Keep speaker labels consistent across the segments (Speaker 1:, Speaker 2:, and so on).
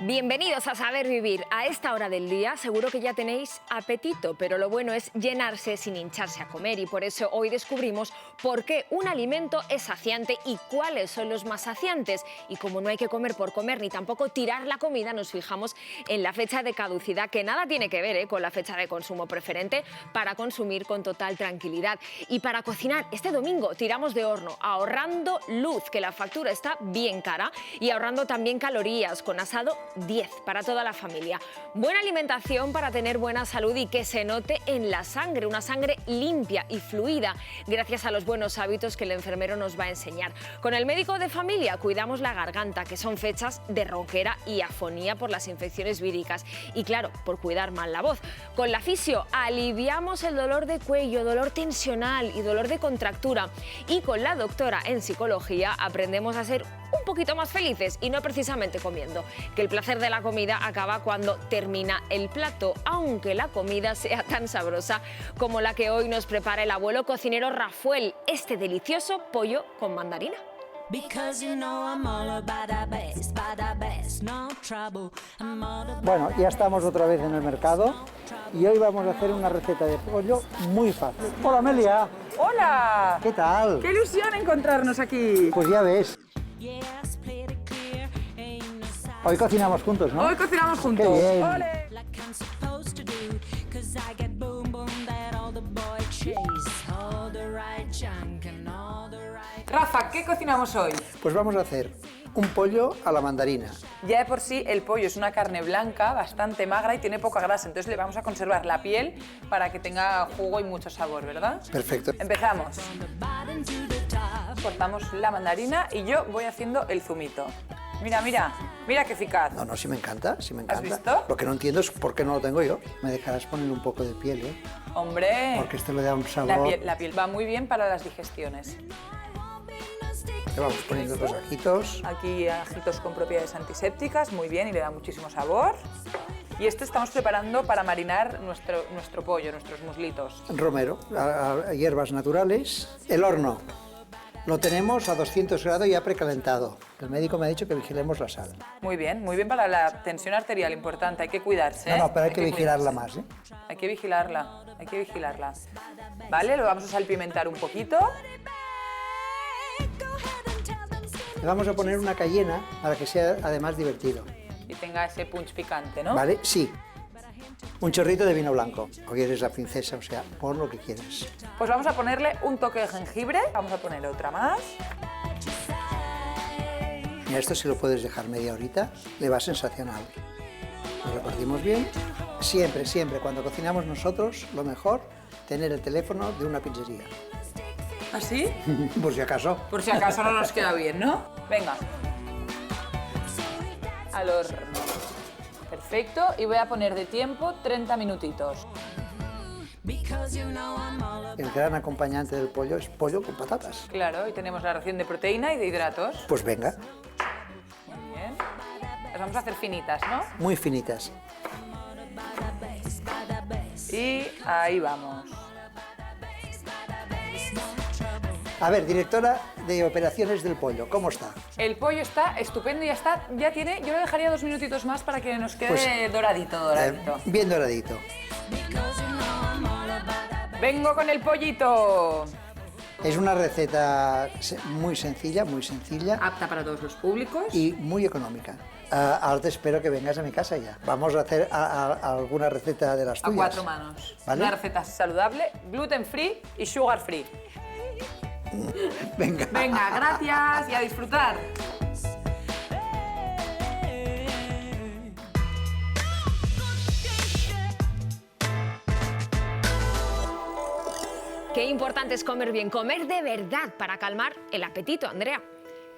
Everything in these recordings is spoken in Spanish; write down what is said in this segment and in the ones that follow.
Speaker 1: Bienvenidos a Saber Vivir. A esta hora del día seguro que ya tenéis apetito, pero lo bueno es llenarse sin hincharse a comer y por eso hoy descubrimos por qué un alimento es saciante y cuáles son los más saciantes. Y como no hay que comer por comer ni tampoco tirar la comida, nos fijamos en la fecha de caducidad, que nada tiene que ver con la fecha de consumo preferente, para consumir con total tranquilidad. Y para cocinar este domingo tiramos de horno, ahorrando luz, que la factura está bien cara, y ahorrando también calorías, con asado 10 para toda la familia. Buena alimentación para tener buena salud y que se note en la sangre, una sangre limpia y fluida, gracias a los buenos hábitos que el enfermero nos va a enseñar. Con el médico de familia cuidamos la garganta, que son fechas de ronquera y afonía por las infecciones víricas. Y claro, por cuidar mal la voz. Con la fisio aliviamos el dolor de cuello, dolor tensional y dolor de contractura. Y con la doctora en psicología aprendemos a ser un poquito más felices y no precisamente comiendo, que el placer de la comida acaba cuando termina el plato, aunque la comida sea tan sabrosa como la que hoy nos prepara el abuelo cocinero Rafael, este delicioso pollo con mandarina.
Speaker 2: Bueno, ya estamos otra vez en el mercado y hoy vamos a hacer una receta de pollo muy fácil. Hola, Amelia.
Speaker 3: ¡Hola!
Speaker 2: ¿Qué tal?
Speaker 3: ¡Qué ilusión encontrarnos aquí!
Speaker 2: Pues ya ves. Hoy cocinamos juntos, ¿no?
Speaker 3: Hoy cocinamos juntos.
Speaker 2: ¡Qué bien!
Speaker 3: ¡Ole! Rafa, ¿qué cocinamos hoy?
Speaker 2: Pues vamos a hacer un pollo a la mandarina.
Speaker 3: Ya de por sí el pollo es una carne blanca, bastante magra y tiene poca grasa, entonces le vamos a conservar la piel para que tenga jugo y mucho sabor, ¿verdad?
Speaker 2: Perfecto.
Speaker 3: Empezamos. Cortamos la mandarina y yo voy haciendo el zumito. Mira, mira, mira qué eficaz.
Speaker 2: No, sí me encanta, sí me encanta.
Speaker 3: ¿Has visto?
Speaker 2: Lo que no entiendo es por qué no lo tengo yo. Me dejarás poner un poco de piel, ¿eh?
Speaker 3: ¡Hombre!
Speaker 2: Porque esto le da un sabor.
Speaker 3: La piel va muy bien para las digestiones.
Speaker 2: Le vamos poniendo dos ajitos.
Speaker 3: Aquí ajitos con propiedades antisépticas, muy bien, y le da muchísimo sabor. Y esto estamos preparando para marinar nuestro pollo, nuestros muslitos.
Speaker 2: Romero, a hierbas naturales. El horno lo tenemos a 200 grados ya precalentado. El médico me ha dicho que vigilemos la sal.
Speaker 3: Muy bien para la tensión arterial, importante, hay que cuidarse.
Speaker 2: No, pero hay que vigilarla
Speaker 3: cuidarse.
Speaker 2: más, ¿eh?
Speaker 3: Hay que vigilarla. Vale, lo vamos a salpimentar un poquito.
Speaker 2: Le vamos a poner una cayena para que sea además divertido.
Speaker 3: Y tenga ese punch picante, ¿no?
Speaker 2: ¿Vale? Sí. Un chorrito de vino blanco. Hoy eres la princesa, o sea, pon lo que quieras.
Speaker 3: Pues vamos a ponerle un toque de jengibre. Vamos a poner otra más.
Speaker 2: Mira, esto si lo puedes dejar media horita, le va sensacional. Lo repartimos bien. Siempre, cuando cocinamos nosotros, lo mejor, tener el teléfono de una pizzería.
Speaker 3: ¿Así?
Speaker 2: Por si acaso.
Speaker 3: Por si acaso no nos queda bien, ¿no? Venga. Al horno. Perfecto. Y voy a poner de tiempo 30 minutitos.
Speaker 2: El gran acompañante del pollo es pollo con patatas.
Speaker 3: Claro, y tenemos la ración de proteína y de hidratos.
Speaker 2: Pues venga,
Speaker 3: Muy bien. Las vamos a hacer finitas, ¿no?
Speaker 2: muy finitas.
Speaker 3: Y ahí vamos.
Speaker 2: A ver, directora de operaciones del pollo, ¿cómo está?
Speaker 3: El pollo está estupendo y ya tiene, yo lo dejaría 2 minutitos más para que nos quede
Speaker 2: Pues,
Speaker 3: doradito.
Speaker 2: Bien doradito.
Speaker 3: Vengo con el pollito.
Speaker 2: Es una receta muy sencilla,
Speaker 3: Apta para todos los públicos.
Speaker 2: y muy económica. Ahora te espero que vengas a mi casa ya. Vamos a hacer alguna receta de las
Speaker 3: A
Speaker 2: tuyas.
Speaker 3: 4 manos.
Speaker 2: ¿Vale?
Speaker 3: Una receta saludable, gluten free y sugar free.
Speaker 2: Venga.
Speaker 3: Venga, gracias y a disfrutar.
Speaker 1: Qué importante es comer bien, comer de verdad para calmar el apetito, Andrea.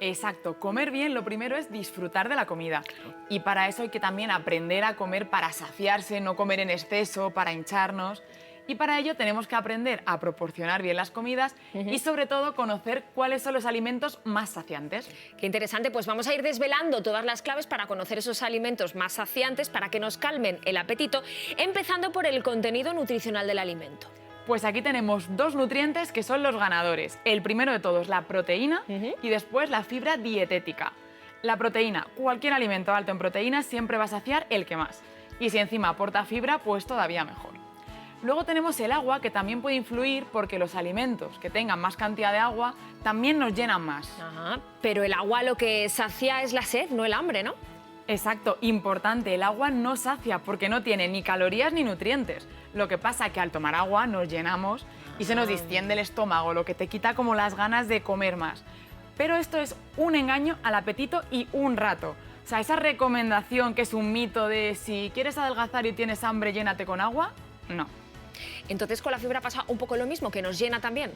Speaker 4: Exacto, comer bien lo primero es disfrutar de la comida y para eso hay que también aprender a comer para saciarse, no comer en exceso, para hincharnos. Y para ello tenemos que aprender a proporcionar bien las comidas y sobre todo conocer cuáles son los alimentos más saciantes.
Speaker 1: Qué interesante, pues vamos a ir desvelando todas las claves para conocer esos alimentos más saciantes, para que nos calmen el apetito, empezando por el contenido nutricional del alimento.
Speaker 4: Pues aquí tenemos dos nutrientes que son los ganadores. El primero de todos, la proteína, y después la fibra dietética. La proteína, cualquier alimento alto en proteínas siempre va a saciar el que más. Y si encima aporta fibra, pues todavía mejor. Luego tenemos el agua, que también puede influir porque los alimentos que tengan más cantidad de agua también nos llenan más.
Speaker 1: Ajá, pero el agua lo que sacia es la sed, no el hambre, ¿no?
Speaker 4: Exacto, importante, el agua no sacia porque no tiene ni calorías ni nutrientes. Lo que pasa es que al tomar agua nos llenamos y se nos distiende el estómago, lo que te quita como las ganas de comer más. Pero esto es un engaño al apetito y un rato. O sea, esa recomendación que es un mito de si quieres adelgazar y tienes hambre, llénate con agua, no.
Speaker 1: Entonces con la fibra pasa un poco lo mismo, que nos llena también.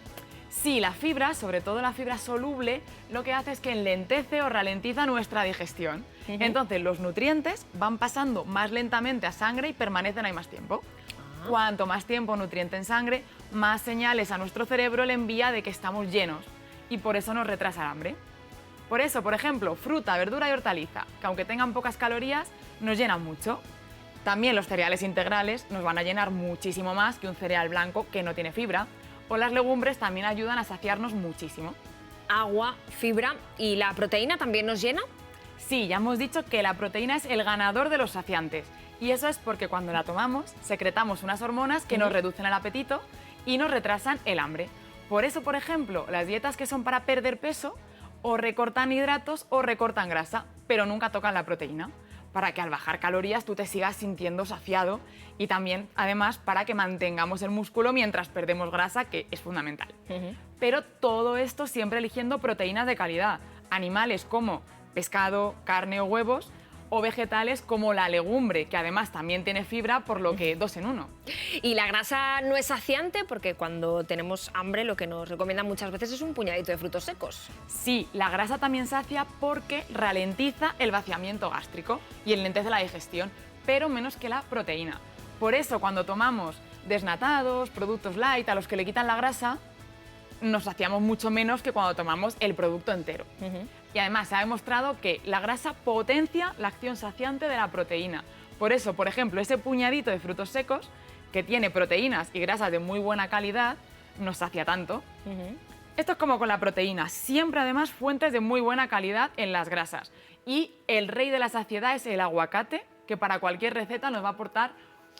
Speaker 4: Sí, la fibra, sobre todo la fibra soluble, lo que hace es que enlentece o ralentiza nuestra digestión. Entonces los nutrientes van pasando más lentamente a sangre y permanecen ahí más tiempo. Cuanto más tiempo nutriente en sangre, más señales a nuestro cerebro le envía de que estamos llenos y por eso nos retrasa el hambre. Por eso, por ejemplo, fruta, verdura y hortaliza, que aunque tengan pocas calorías, nos llenan mucho. También los cereales integrales nos van a llenar muchísimo más que un cereal blanco que no tiene fibra. O las legumbres también ayudan a saciarnos muchísimo.
Speaker 1: Agua, fibra y la proteína también nos llena.
Speaker 4: Sí, ya hemos dicho que la proteína es el ganador de los saciantes. Y eso es porque cuando la tomamos, secretamos unas hormonas que nos reducen el apetito y nos retrasan el hambre. Por eso, por ejemplo, las dietas que son para perder peso o recortan hidratos o recortan grasa, pero nunca tocan la proteína, para que al bajar calorías tú te sigas sintiendo saciado y también, además, para que mantengamos el músculo mientras perdemos grasa, que es fundamental. Pero todo esto siempre eligiendo proteínas de calidad, animales como pescado, carne o huevos, o vegetales como la legumbre, que además también tiene fibra, por lo que 2 en 1.
Speaker 1: Y la grasa no es saciante porque cuando tenemos hambre lo que nos recomiendan muchas veces es un puñadito de frutos secos.
Speaker 4: Sí, la grasa también sacia porque ralentiza el vaciamiento gástrico y enlentece la digestión, pero menos que la proteína. Por eso cuando tomamos desnatados, productos light a los que le quitan la grasa, nos saciamos mucho menos que cuando tomamos el producto entero. Y además se ha demostrado que la grasa potencia la acción saciante de la proteína. Por eso, por ejemplo, ese puñadito de frutos secos, que tiene proteínas y grasas de muy buena calidad, nos sacia tanto. Esto es como con la proteína, siempre además fuentes de muy buena calidad en las grasas. Y el rey de la saciedad es el aguacate, que para cualquier receta nos va a aportar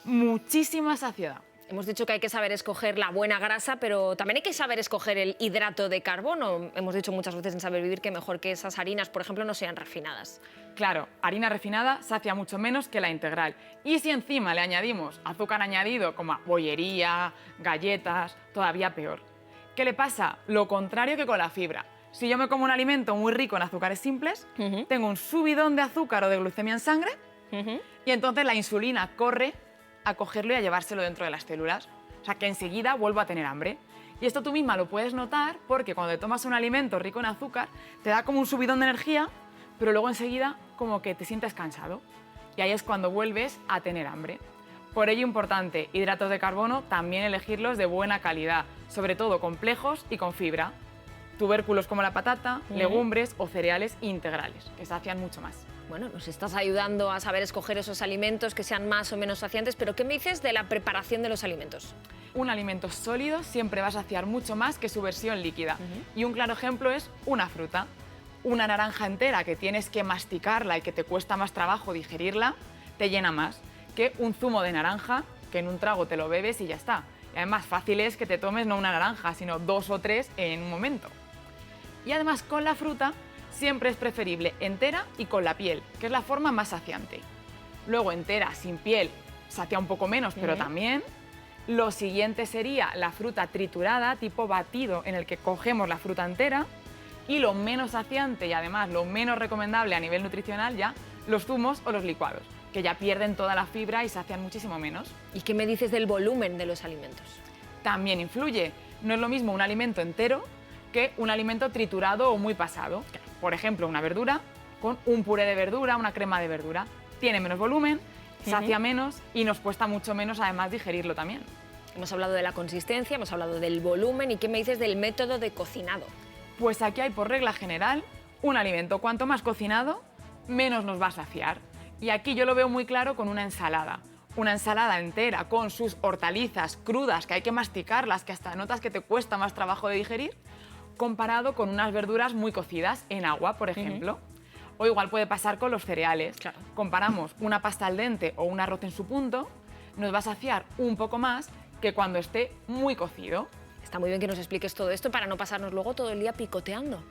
Speaker 4: muchísima saciedad.
Speaker 1: Hemos dicho que hay que saber escoger la buena grasa, pero también hay que saber escoger el hidrato de carbono. Hemos dicho muchas veces en Saber Vivir que mejor que esas harinas, por ejemplo, no sean refinadas.
Speaker 4: Claro, harina refinada sacia mucho menos que la integral. Y si encima le añadimos azúcar añadido como bollería, galletas, todavía peor. ¿Qué le pasa? Lo contrario que con la fibra. Si yo me como un alimento muy rico en azúcares simples, tengo un subidón de azúcar o de glucemia en sangre y entonces la insulina corre a cogerlo y a llevárselo dentro de las células. O sea, que enseguida vuelvo a tener hambre. Y esto tú misma lo puedes notar porque cuando te tomas un alimento rico en azúcar, te da como un subidón de energía, pero luego enseguida como que te sientes cansado. Y ahí es cuando vuelves a tener hambre. Por ello, importante, hidratos de carbono, también elegirlos de buena calidad, sobre todo complejos y con fibra. Tubérculos como la patata, legumbres o cereales integrales, que sacian mucho más.
Speaker 1: Bueno, nos estás ayudando a saber escoger esos alimentos que sean más o menos saciantes, pero ¿qué me dices de la preparación de los alimentos?
Speaker 4: Un alimento sólido siempre va a saciar mucho más que su versión líquida. Y un claro ejemplo es una fruta. Una naranja entera que tienes que masticarla y que te cuesta más trabajo digerirla, te llena más que un zumo de naranja que en un trago te lo bebes y ya está. Y además fácil es que te tomes no una naranja, sino 2 o 3 en un momento. Y además con la fruta siempre es preferible entera y con la piel, que es la forma más saciante. Luego entera, sin piel, sacia un poco menos, pero también. Lo siguiente sería la fruta triturada, tipo batido, en el que cogemos la fruta entera. Y lo menos saciante y además lo menos recomendable a nivel nutricional ya, los zumos o los licuados, que ya pierden toda la fibra y sacian muchísimo menos.
Speaker 1: ¿Y qué me dices del volumen de los alimentos?
Speaker 4: También influye. No es lo mismo un alimento entero que un alimento triturado o muy pasado. Por ejemplo, una verdura con un puré de verdura, una crema de verdura. Tiene menos volumen, sacia menos y nos cuesta mucho menos además digerirlo también.
Speaker 1: Hemos hablado de la consistencia, hemos hablado del volumen y ¿qué me dices del método de cocinado?
Speaker 4: Pues aquí hay por regla general un alimento cuanto más cocinado, menos nos va a saciar. Y aquí yo lo veo muy claro con una ensalada. Una ensalada entera con sus hortalizas crudas que hay que masticarlas, que hasta notas que te cuesta más trabajo de digerir, comparado con unas verduras muy cocidas en agua, por ejemplo. O igual puede pasar con los cereales.
Speaker 1: Claro.
Speaker 4: Comparamos una pasta al dente o un arroz en su punto, nos va a saciar un poco más que cuando esté muy cocido.
Speaker 1: Está muy bien que nos expliques todo esto para no pasarnos luego todo el día picoteando.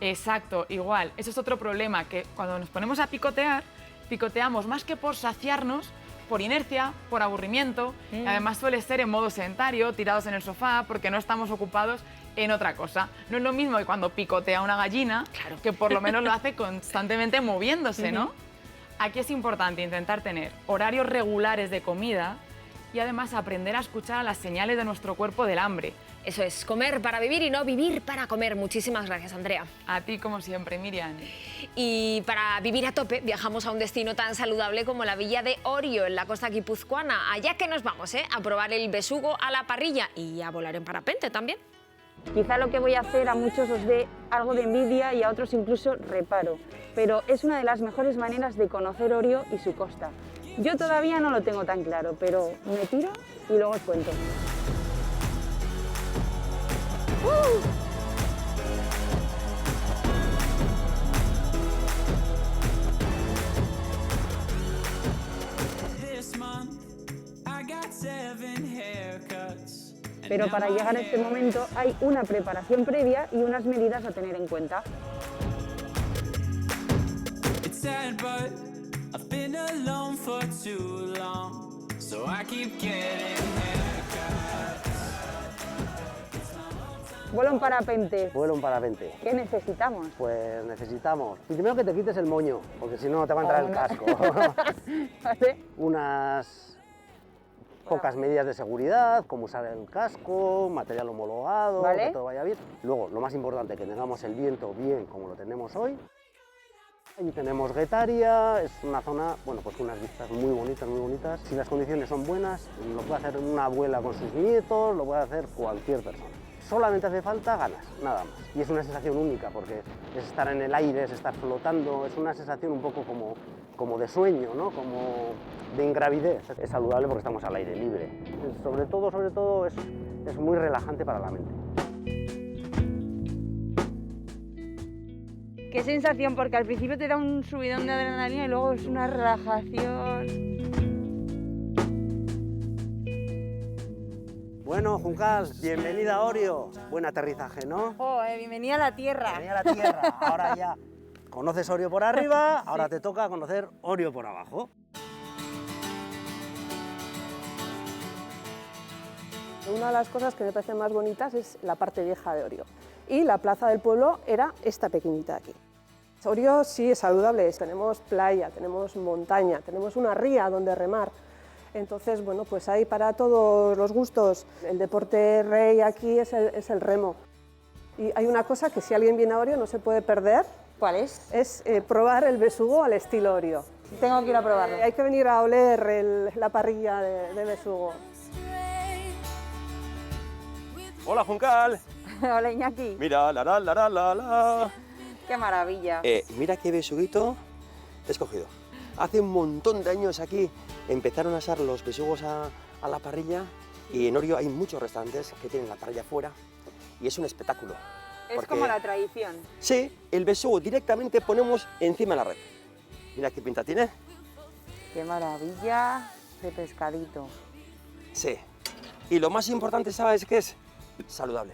Speaker 4: Exacto, igual. Ese es otro problema, que cuando nos ponemos a picotear, picoteamos más que por saciarnos, por inercia, por aburrimiento. Y además suele ser en modo sedentario, tirados en el sofá, porque no estamos ocupados en otra cosa. No es lo mismo que cuando picotea una gallina,
Speaker 1: Claro.
Speaker 4: que por lo menos lo hace constantemente moviéndose, ¿no? Aquí es importante intentar tener horarios regulares de comida y además aprender a escuchar a las señales de nuestro cuerpo del hambre.
Speaker 1: Eso es, comer para vivir y no vivir para comer. Muchísimas gracias, Andrea.
Speaker 4: A ti, como siempre, Miriam.
Speaker 1: Y para vivir a tope, viajamos a un destino tan saludable como la villa de Orio, en la costa guipuzcoana. Allá que nos vamos, a probar el besugo a la parrilla y a volar en parapente también.
Speaker 5: Quizá lo que voy a hacer a muchos os dé algo de envidia y a otros incluso reparo, pero es una de las mejores maneras de conocer Orio y su costa. Yo todavía no lo tengo tan claro, pero me tiro y luego os cuento. Pero para llegar a este momento hay una preparación previa y unas medidas a tener en cuenta. Vuelo en parapente.
Speaker 6: Vuelo en parapente.
Speaker 5: ¿Qué necesitamos?
Speaker 6: Pues necesitamos, primero que te quites el moño, porque si no te va a entrar el casco.
Speaker 5: ¿Vale?
Speaker 6: Unas pocas medidas de seguridad, como usar el casco, material homologado,
Speaker 5: ¿Vale?
Speaker 6: que todo vaya bien. Luego, lo más importante, que tengamos el viento bien como lo tenemos hoy. Allí tenemos Guetaria, es una zona, bueno, pues con unas vistas muy bonitas, muy bonitas. Si las condiciones son buenas, lo puede hacer una abuela con sus nietos, lo puede hacer cualquier persona. Solamente hace falta ganas, nada más. Y es una sensación única, porque es estar en el aire, es estar flotando, es una sensación un poco como de sueño, ¿no? Como de ingravidez. Es saludable porque estamos al aire libre. Sobre todo es muy relajante para la mente.
Speaker 5: Qué sensación, porque al principio te da un subidón de adrenalina y luego es una relajación.
Speaker 6: Bueno, Juncal, bienvenida a Orio. Buen aterrizaje, ¿no?
Speaker 5: Bienvenida a la tierra.
Speaker 6: Bienvenida a la tierra. Ahora ya conoces Orio por arriba, ahora te toca conocer Orio por abajo.
Speaker 7: Una de las cosas que me parecen más bonitas es la parte vieja de Orio. Y la plaza del pueblo era esta pequeñita de aquí. Orio sí es saludable, tenemos playa, tenemos montaña, tenemos una ría donde remar. Entonces, bueno, pues hay para todos los gustos. El deporte rey aquí es el remo. Y hay una cosa que si alguien viene a Orio no se puede perder.
Speaker 5: ¿Cuál es?
Speaker 7: Es probar el besugo al estilo Orio.
Speaker 5: Tengo que ir a probarlo.
Speaker 7: Hay que venir a oler la parrilla de besugo.
Speaker 8: Hola, Juncal.
Speaker 5: Hola, Iñaki.
Speaker 8: Mira, la.
Speaker 5: Qué maravilla.
Speaker 8: Mira qué besuguito he escogido. Hace un montón de años aquí empezaron a asar los besugos a la parrilla y en Orio hay muchos restaurantes que tienen la parrilla fuera y es un espectáculo.
Speaker 5: Es
Speaker 8: porque-
Speaker 5: como la tradición.
Speaker 8: Sí, el besugo directamente ponemos encima de la red. Mira qué pinta tiene.
Speaker 5: Qué maravilla de pescadito.
Speaker 8: Sí. Y lo más importante, ¿sabes qué es? Saludable.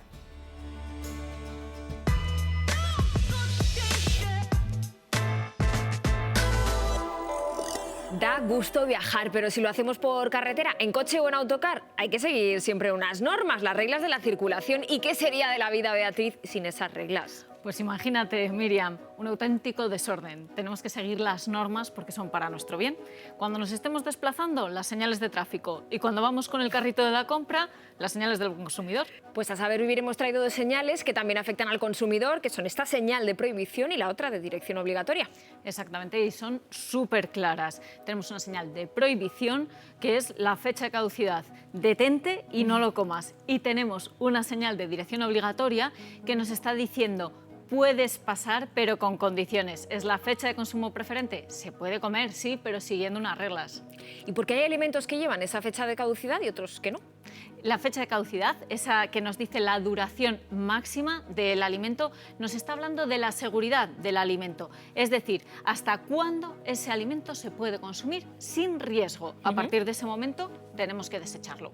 Speaker 1: Da gusto viajar, pero si lo hacemos por carretera, en coche o en autocar, hay que seguir siempre unas normas, las reglas de la circulación. ¿Y qué sería de la vida, Beatriz, sin esas reglas?
Speaker 9: Pues imagínate, Miriam, un auténtico desorden. Tenemos que seguir las normas porque son para nuestro bien. Cuando nos estemos desplazando, las señales de tráfico. Y cuando vamos con el carrito de la compra, las señales del consumidor.
Speaker 1: Pues a saber vivir hemos traído dos señales que también afectan al consumidor, que son esta señal de prohibición y la otra de dirección obligatoria.
Speaker 9: Exactamente, y son súper claras. Tenemos una señal de prohibición, que es la fecha de caducidad. Detente y no lo comas. Y tenemos una señal de dirección obligatoria que nos está diciendo: puedes pasar, pero con condiciones. ¿Es la fecha de consumo preferente? Se puede comer, sí, pero siguiendo unas reglas.
Speaker 1: ¿Y por qué hay alimentos que llevan esa fecha de caducidad y otros que no?
Speaker 9: La fecha de caducidad, esa que nos dice la duración máxima del alimento, nos está hablando de la seguridad del alimento. Es decir, hasta cuándo ese alimento se puede consumir sin riesgo. A partir de ese momento tenemos que desecharlo.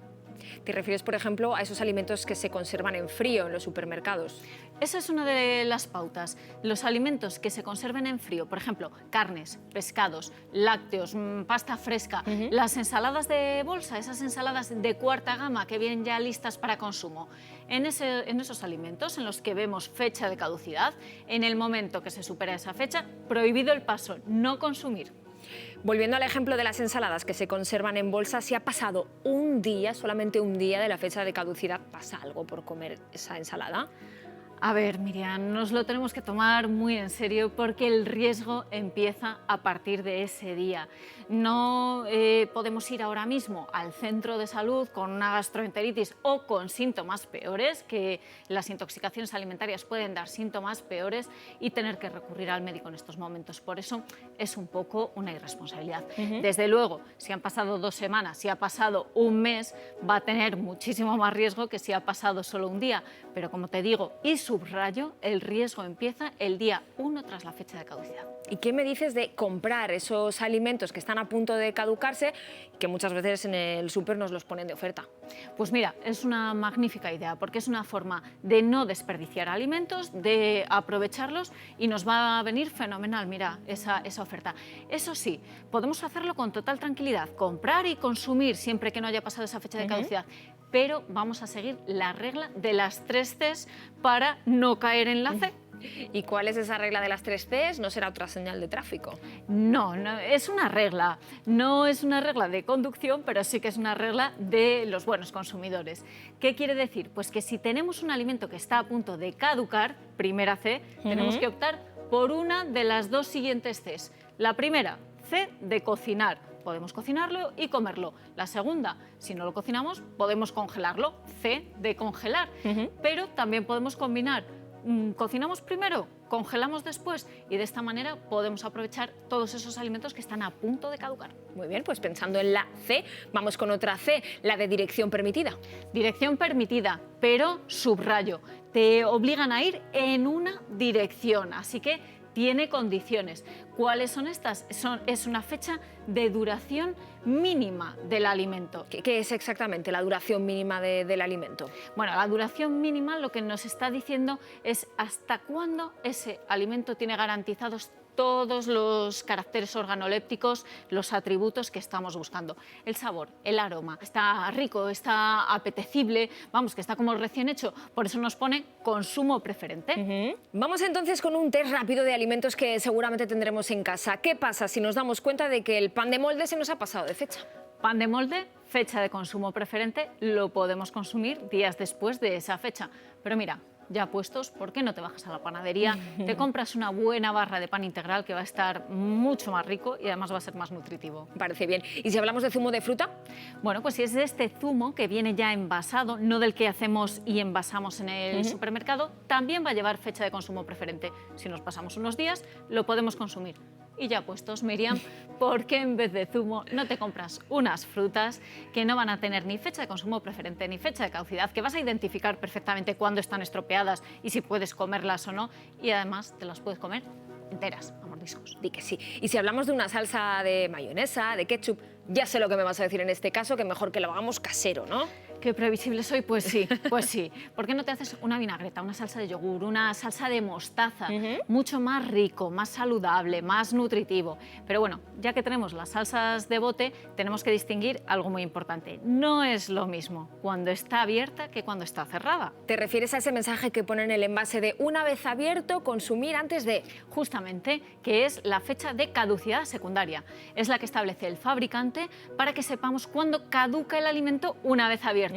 Speaker 1: ¿Te refieres, por ejemplo, a esos alimentos que se conservan en frío en los supermercados?
Speaker 9: Esa es una de las pautas. Los alimentos que se conserven en frío, por ejemplo, carnes, pescados, lácteos, pasta fresca, las ensaladas de bolsa, esas ensaladas de cuarta gama que vienen ya listas para consumo. En esos alimentos en los que vemos fecha de caducidad, en el momento que se supera esa fecha, prohibido el paso, no consumir.
Speaker 1: Volviendo al ejemplo de las ensaladas que se conservan en bolsa, si ha pasado un día, solamente un día de la fecha de caducidad, ¿pasa algo por comer esa ensalada?
Speaker 9: A ver, Miriam, nos lo tenemos que tomar muy en serio porque el riesgo empieza a partir de ese día. No podemos ir ahora mismo al centro de salud con una gastroenteritis o con síntomas peores, que las intoxicaciones alimentarias pueden dar síntomas peores, y tener que recurrir al médico en estos momentos. Por eso es un poco una irresponsabilidad. Desde luego, si han pasado 2 semanas, si ha pasado un mes, va a tener muchísimo más riesgo que si ha pasado solo un día. Pero como te digo, y subrayo, el riesgo empieza el día 1 tras la fecha de caducidad.
Speaker 1: ¿Y qué me dices de comprar esos alimentos que están a punto de caducarse, que muchas veces en el súper nos los ponen de oferta?
Speaker 9: Pues mira, es una magnífica idea porque es una forma de no desperdiciar alimentos, de aprovecharlos, y nos va a venir fenomenal, mira, esa oferta. Eso sí, podemos hacerlo con total tranquilidad, comprar y consumir siempre que no haya pasado esa fecha de caducidad. Pero vamos a seguir la regla de las 3 Cs para no caer en la C.
Speaker 1: ¿Y cuál es esa regla de las 3 Cs? ¿No será otra señal de tráfico?
Speaker 9: No, es una regla. No es una regla de conducción, pero sí que es una regla de los buenos consumidores. ¿Qué quiere decir? Pues que si tenemos un alimento que está a punto de caducar, primera C, tenemos que optar por una de las 2 siguientes Cs. La primera, C de cocinar. Podemos cocinarlo y comerlo. La segunda, si no lo cocinamos, podemos congelarlo. C de congelar. Pero también podemos combinar. Cocinamos primero, congelamos después, y de esta manera podemos aprovechar todos esos alimentos que están a punto de caducar.
Speaker 1: Muy bien, pues pensando en la C, vamos con otra C, la de dirección permitida.
Speaker 9: Dirección permitida, pero subrayo, te obligan a ir en una dirección, así que tiene condiciones. ¿Cuáles son estas? Es una fecha de duración mínima del alimento.
Speaker 1: ¿Qué es exactamente la duración mínima del alimento?
Speaker 9: Bueno, la duración mínima lo que nos está diciendo es hasta cuándo ese alimento tiene garantizados todos los caracteres organolépticos, los atributos que estamos buscando. El sabor, el aroma, está rico, está apetecible, vamos, que está como recién hecho. Por eso nos pone consumo preferente.
Speaker 1: Vamos entonces con un test rápido de alimentos que seguramente tendremos en casa. ¿Qué pasa si nos damos cuenta de que el pan de molde se nos ha pasado de fecha?
Speaker 9: Pan de molde, fecha de consumo preferente, lo podemos consumir días después de esa fecha. Pero mira, ya puestos, ¿por qué no te bajas a la panadería? Te compras una buena barra de pan integral que va a estar mucho más rico y además va a ser más nutritivo.
Speaker 1: Parece bien. ¿Y si hablamos de zumo de fruta?
Speaker 9: Bueno, pues si es de este zumo que viene ya envasado, no del que hacemos y envasamos en el supermercado, también va a llevar fecha de consumo preferente. Si nos pasamos unos días, lo podemos consumir. Y ya puestos, Miriam, ¿por qué en vez de zumo no te compras unas frutas que no van a tener ni fecha de consumo preferente ni fecha de caducidad, que vas a identificar perfectamente cuándo están estropeadas y si puedes comerlas o no, y además te las puedes comer enteras, a mordiscos?
Speaker 1: Di que sí. Y si hablamos de una salsa de mayonesa, de ketchup, ya sé lo que me vas a decir en este caso, que mejor que lo hagamos casero, ¿no?
Speaker 9: Qué previsible soy, pues sí, pues sí. ¿Por qué no te haces una vinagreta, una salsa de yogur, una salsa de mostaza? Mucho más rico, más saludable, más nutritivo. Pero bueno, ya que tenemos las salsas de bote, tenemos que distinguir algo muy importante. No es lo mismo cuando está abierta que cuando está cerrada.
Speaker 1: ¿Te refieres a ese mensaje que pone en el envase de una vez abierto, consumir antes de?
Speaker 9: Justamente, que es la fecha de caducidad secundaria. Es la que establece el fabricante para que sepamos cuándo caduca el alimento una vez abierto.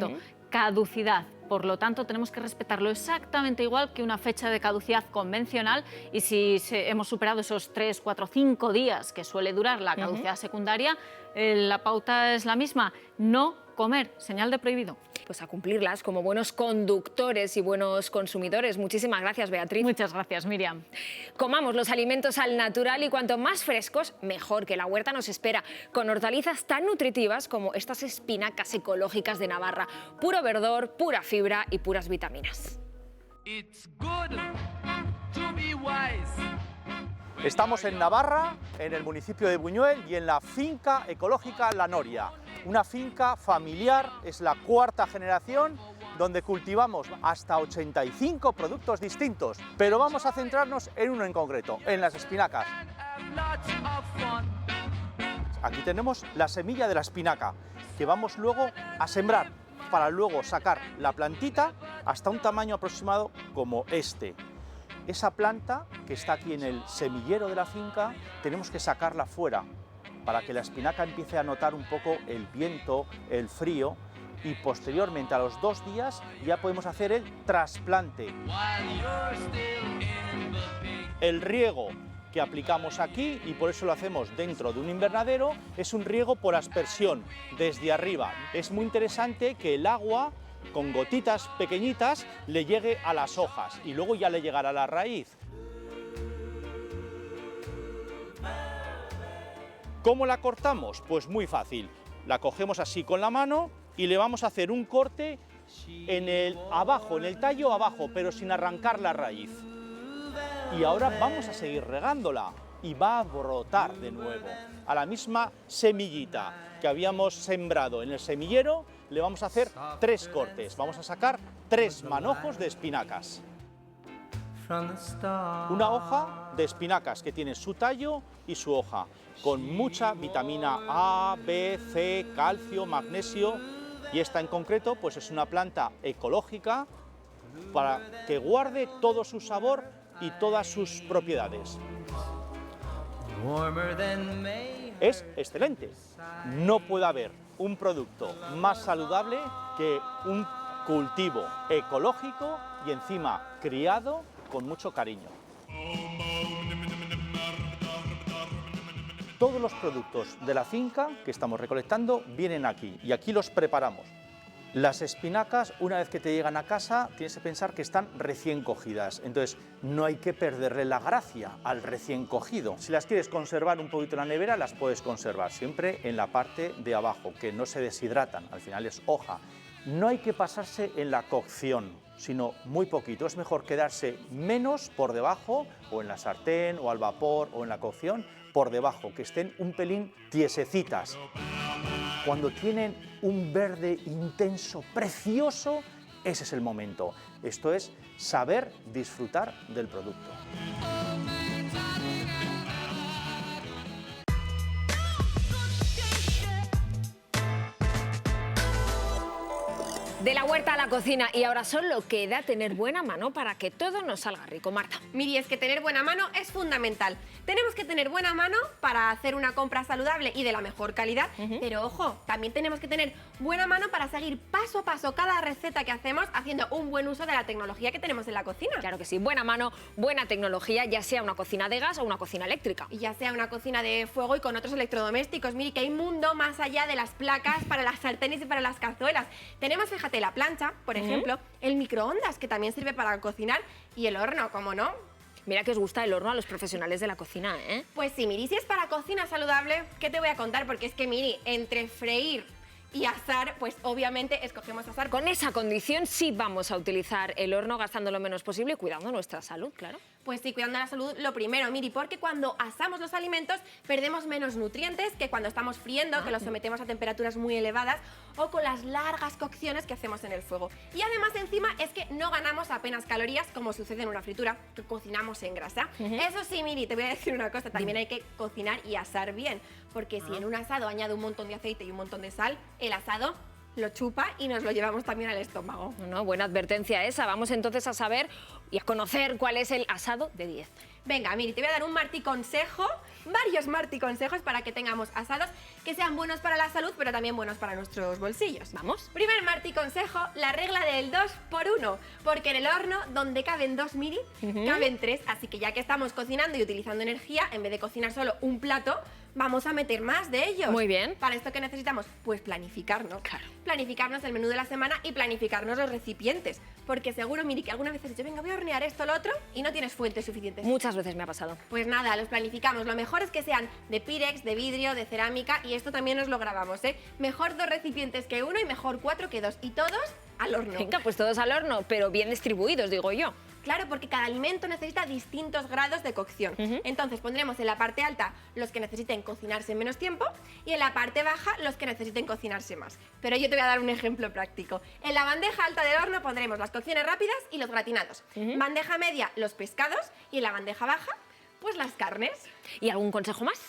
Speaker 9: Caducidad. Por lo tanto, tenemos que respetarlo exactamente igual que una fecha de caducidad convencional, y si hemos superado esos 3, 4, 5 días que suele durar la caducidad secundaria, la pauta es la misma: no comer, señal de prohibido.
Speaker 1: pues a cumplirlas como buenos conductores y buenos consumidores. Muchísimas gracias, Beatriz.
Speaker 9: Muchas gracias, Miriam.
Speaker 1: Comamos los alimentos al natural y cuanto más frescos, mejor, que la huerta nos espera, con hortalizas tan nutritivas como estas espinacas ecológicas de Navarra. Puro verdor, pura fibra y puras vitaminas.
Speaker 10: Estamos en Navarra, en el municipio de Buñuel y en la finca ecológica La Noria. Una finca familiar, es la cuarta generación, donde cultivamos hasta 85 productos distintos. Pero vamos a centrarnos en uno en concreto, en las espinacas. Aquí tenemos la semilla de la espinaca, que vamos luego a sembrar, para luego sacar la plantita hasta un tamaño aproximado como este. Esa planta que está aquí en el semillero de la finca, tenemos que sacarla fuera para que la espinaca empiece a notar un poco el viento, el frío, y posteriormente a los 2 días ya podemos hacer el trasplante. El riego que aplicamos aquí, y por eso lo hacemos dentro de un invernadero, es un riego por aspersión, desde arriba. Es muy interesante que el agua, con gotitas pequeñitas, le llegue a las hojas y luego ya le llegará a la raíz. ¿Cómo la cortamos? Pues muy fácil. La cogemos así con la mano y le vamos a hacer un corte en el tallo abajo, pero sin arrancar la raíz. Y ahora vamos a seguir regándola y va a brotar de nuevo. A la misma semillita que habíamos sembrado en el semillero, le vamos a hacer 3 cortes. Vamos a sacar 3 manojos de espinacas. Una hoja de espinacas que tiene su tallo y su hoja, con mucha vitamina A, B, C, calcio, magnesio, y esta en concreto pues es una planta ecológica para que guarde todo su sabor y todas sus propiedades. Es excelente. No puede haber un producto más saludable que un cultivo ecológico y encima criado con mucho cariño. Todos los productos de la finca que estamos recolectando vienen aquí y aquí los preparamos. Las espinacas, una vez que te llegan a casa, tienes que pensar que están recién cogidas. Entonces, no hay que perderle la gracia al recién cogido. Si las quieres conservar un poquito en la nevera, las puedes conservar siempre en la parte de abajo, que no se deshidratan. Al final es hoja. No hay que pasarse en la cocción, sino muy poquito. Es mejor quedarse menos por debajo, o en la sartén, o al vapor, o en la cocción, por debajo, que estén un pelín tiesecitas. Cuando tienen un verde intenso, precioso, ese es el momento. Esto es saber disfrutar del producto.
Speaker 1: De la huerta a la cocina, y ahora solo queda tener buena mano para que todo nos salga rico. Marta.
Speaker 11: Miri, es que tener buena mano es fundamental. Tenemos que tener buena mano para hacer una compra saludable y de la mejor calidad, pero ojo, también tenemos que tener buena mano para seguir paso a paso cada receta que hacemos, haciendo un buen uso de la tecnología que tenemos en la cocina.
Speaker 1: Claro que sí, buena mano, buena tecnología, ya sea una cocina de gas o una cocina eléctrica.
Speaker 11: Y ya sea una cocina de fuego y con otros electrodomésticos. Miri, que hay mundo más allá de las placas para las sartenes y para las cazuelas. Tenemos, fíjate, la plancha, por ejemplo, el microondas, que también sirve para cocinar, y el horno, ¿cómo no?
Speaker 1: Mira que os gusta el horno a los profesionales de la cocina, ¿eh?
Speaker 11: Pues sí, Miri, si es para cocina saludable, ¿qué te voy a contar? Porque es que, Miri, entre freír y asar, pues obviamente escogemos asar.
Speaker 1: Con esa condición sí vamos a utilizar el horno gastando lo menos posible y cuidando nuestra salud, claro.
Speaker 11: Pues sí, cuidando la salud lo primero, Miri, porque cuando asamos los alimentos perdemos menos nutrientes que cuando estamos friendo, que los sometemos a temperaturas muy elevadas, o con las largas cocciones que hacemos en el fuego. Y además encima es que no ganamos apenas calorías como sucede en una fritura, que cocinamos en grasa. Eso sí, Miri, te voy a decir una cosa, también hay que cocinar y asar bien, porque si en un asado añado un montón de aceite y un montón de sal, el asado lo chupa y nos lo llevamos también al estómago.
Speaker 1: No, buena advertencia esa. Vamos entonces a saber y a conocer cuál es el asado de 10.
Speaker 11: Venga, Miri, te voy a dar un marticonsejo, varios marticonsejos para que tengamos asados que sean buenos para la salud, pero también buenos para nuestros bolsillos.
Speaker 1: ¿Vamos?
Speaker 11: Primer marticonsejo, la regla del 2 por 1, porque en el horno, donde caben 2, Miri, caben 3, así que ya que estamos cocinando y utilizando energía, en vez de cocinar solo un plato, vamos a meter más de ellos.
Speaker 1: Muy bien.
Speaker 11: ¿Para esto qué necesitamos? Pues planificarnos.
Speaker 1: Claro.
Speaker 11: Planificarnos el menú de la semana y planificarnos los recipientes. Porque seguro, Miri, que alguna vez has dicho, venga, voy a hornear esto o lo otro y no tienes fuentes suficientes.
Speaker 1: Muchas veces me ha pasado.
Speaker 11: Pues nada, los planificamos. Lo mejor es que sean de Pirex, de vidrio, de cerámica, y esto también nos lo grabamos, ¿eh? Mejor 2 recipientes que 1 y mejor 4 que 2. Y todos al horno.
Speaker 1: Venga, pues todos al horno, pero bien distribuidos, digo yo.
Speaker 11: Claro, porque cada alimento necesita distintos grados de cocción. Entonces pondremos en la parte alta los que necesiten cocinarse en menos tiempo y en la parte baja los que necesiten cocinarse más. Pero yo te voy a dar un ejemplo práctico. En la bandeja alta del horno pondremos las cocciones rápidas y los gratinados. Bandeja media, los pescados, y en la bandeja baja, pues las carnes.
Speaker 1: ¿Y algún consejo más?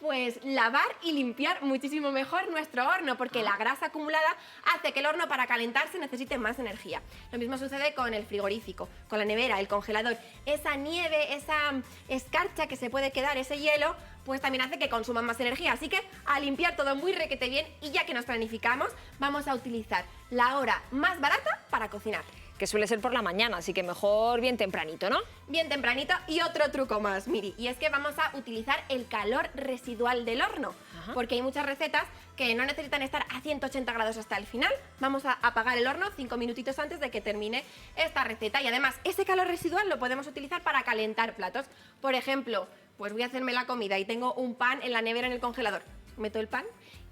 Speaker 11: Pues lavar y limpiar muchísimo mejor nuestro horno, porque la grasa acumulada hace que el horno para calentarse necesite más energía. Lo mismo sucede con el frigorífico, con la nevera, el congelador. Esa nieve, esa escarcha que se puede quedar, ese hielo, pues también hace que consuman más energía. Así que a limpiar todo muy requete bien, y ya que nos planificamos, vamos a utilizar la hora más barata para cocinar.
Speaker 1: Que suele ser por la mañana, así que mejor bien tempranito, ¿no?
Speaker 11: Bien tempranito. Y otro truco más, Miri, y es que vamos a utilizar el calor residual del horno. Ajá. Porque hay muchas recetas que no necesitan estar a 180 grados hasta el final. Vamos a apagar el horno 5 minutitos antes de que termine esta receta. Y además, ese calor residual lo podemos utilizar para calentar platos. Por ejemplo, pues voy a hacerme la comida y tengo un pan en la nevera en el congelador. Meto el pan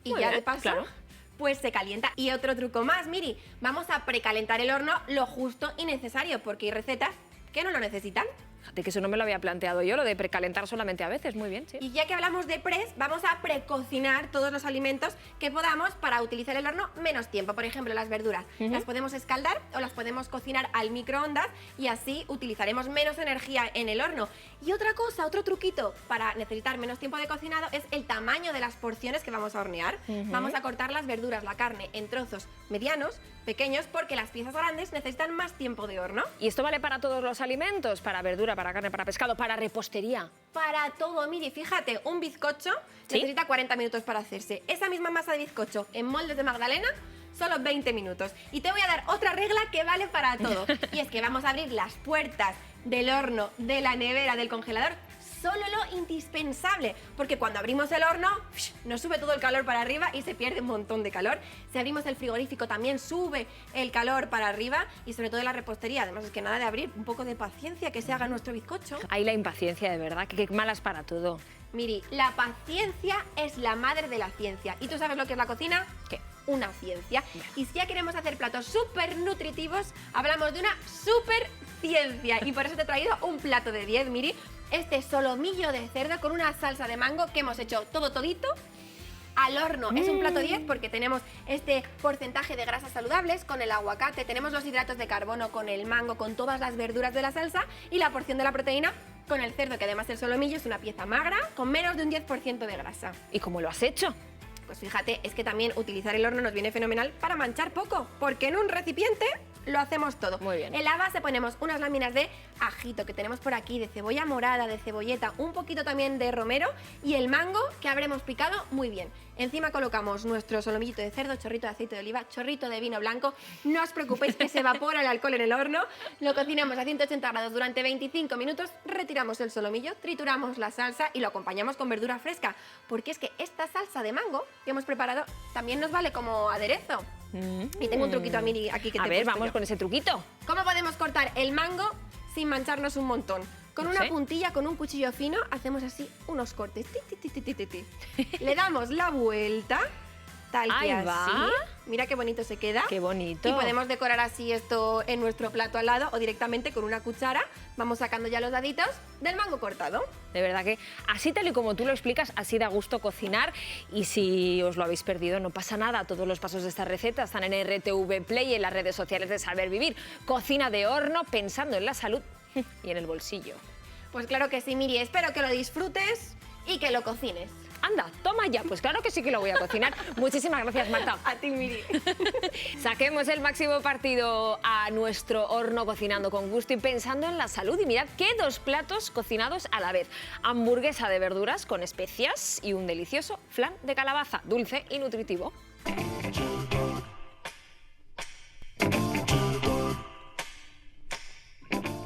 Speaker 11: y
Speaker 1: Muy
Speaker 11: ya
Speaker 1: bien,
Speaker 11: de paso...
Speaker 1: claro.
Speaker 11: Pues se calienta. Y otro truco más, Miri, vamos a precalentar el horno lo justo y necesario, porque hay recetas que no lo necesitan.
Speaker 1: Fíjate que eso no me lo había planteado yo, lo de precalentar solamente a veces, muy bien, sí.
Speaker 11: Y ya que hablamos de press, vamos a precocinar todos los alimentos que podamos para utilizar el horno menos tiempo. Por ejemplo, las verduras. Las podemos escaldar o las podemos cocinar al microondas y así utilizaremos menos energía en el horno. Y otra cosa, otro truquito para necesitar menos tiempo de cocinado es el tamaño de las porciones que vamos a hornear. Vamos a cortar las verduras, la carne, en trozos medianos, pequeños, porque las piezas grandes necesitan más tiempo de horno.
Speaker 1: ¿Y esto vale para todos los alimentos? ¿Para verdura, para carne, para pescado, para repostería?
Speaker 11: Para todo, Miri, fíjate, un bizcocho necesita 40 minutos para hacerse. Esa misma masa de bizcocho en moldes de magdalena, solo 20 minutos. Y te voy a dar otra regla que vale para todo. Y es que vamos a abrir las puertas del horno, de la nevera, del congelador, solo lo indispensable, porque cuando abrimos el horno nos sube todo el calor para arriba y se pierde un montón de calor. Si abrimos el frigorífico también sube el calor para arriba, y sobre todo en la repostería. Además es que nada de abrir, un poco de paciencia, que se haga nuestro bizcocho.
Speaker 1: Ahí la impaciencia, de verdad, que malas para todo.
Speaker 11: Miri, la paciencia es la madre de la ciencia. ¿Y tú sabes lo que es la cocina?
Speaker 1: ¿Qué?
Speaker 11: Una ciencia. Y si ya queremos hacer platos súper nutritivos, hablamos de una súper ciencia. Y por eso te he traído un plato de 10, Miri. Este solomillo de cerdo con una salsa de mango que hemos hecho todito al horno. Es un plato 10 porque tenemos este porcentaje de grasas saludables con el aguacate, tenemos los hidratos de carbono con el mango, con todas las verduras de la salsa, y la porción de la proteína con el cerdo, que además el solomillo es una pieza magra con menos de un 10% de grasa.
Speaker 1: ¿Y cómo lo has hecho?
Speaker 11: Pues fíjate, es que también utilizar el horno nos viene fenomenal para manchar poco, porque en un recipiente lo hacemos todo.
Speaker 1: Muy bien.
Speaker 11: En la base ponemos unas láminas de ajito que tenemos por aquí, de cebolla morada, de cebolleta, un poquito también de romero, y el mango que habremos picado muy bien. Encima colocamos nuestro solomillito de cerdo, chorrito de aceite de oliva, chorrito de vino blanco. No os preocupéis que se evapora el alcohol en el horno. Lo cocinamos a 180 grados durante 25 minutos, retiramos el solomillo, trituramos la salsa y lo acompañamos con verdura fresca, porque es que esta salsa de mango que hemos preparado también nos vale como aderezo. Y tengo un truquito a mí aquí que te
Speaker 1: A
Speaker 11: he
Speaker 1: ver,
Speaker 11: puesto
Speaker 1: vamos
Speaker 11: yo.
Speaker 1: con ese truquito.
Speaker 11: ¿Cómo podemos cortar el mango sin mancharnos un montón? Con
Speaker 1: No
Speaker 11: una
Speaker 1: sé.
Speaker 11: puntilla, con un cuchillo fino, hacemos así unos cortes. Ti, ti, ti, ti, ti, ti. Le damos la vuelta, tal
Speaker 1: Ahí
Speaker 11: que así.
Speaker 1: va.
Speaker 11: Mira qué bonito se queda.
Speaker 1: Qué bonito.
Speaker 11: Y podemos decorar así esto en nuestro plato al lado, o directamente con una cuchara vamos sacando ya los daditos del mango cortado.
Speaker 1: De verdad que así tal y como tú lo explicas, así da gusto cocinar. Y si os lo habéis perdido, no pasa nada. Todos los pasos de esta receta están en RTV Play y en las redes sociales de Saber Vivir. Cocina de horno, pensando en la salud y en el bolsillo.
Speaker 11: Pues claro que sí, Miri. Espero que lo disfrutes y que lo cocines.
Speaker 1: Anda, toma ya. Pues claro que sí que lo voy a cocinar. Muchísimas gracias, Marta.
Speaker 11: A ti, Miri.
Speaker 1: Saquemos el máximo partido a nuestro horno cocinando con gusto y pensando en la salud. Y mirad qué 2 platos cocinados a la vez. Hamburguesa de verduras con especias y un delicioso flan de calabaza, dulce y nutritivo.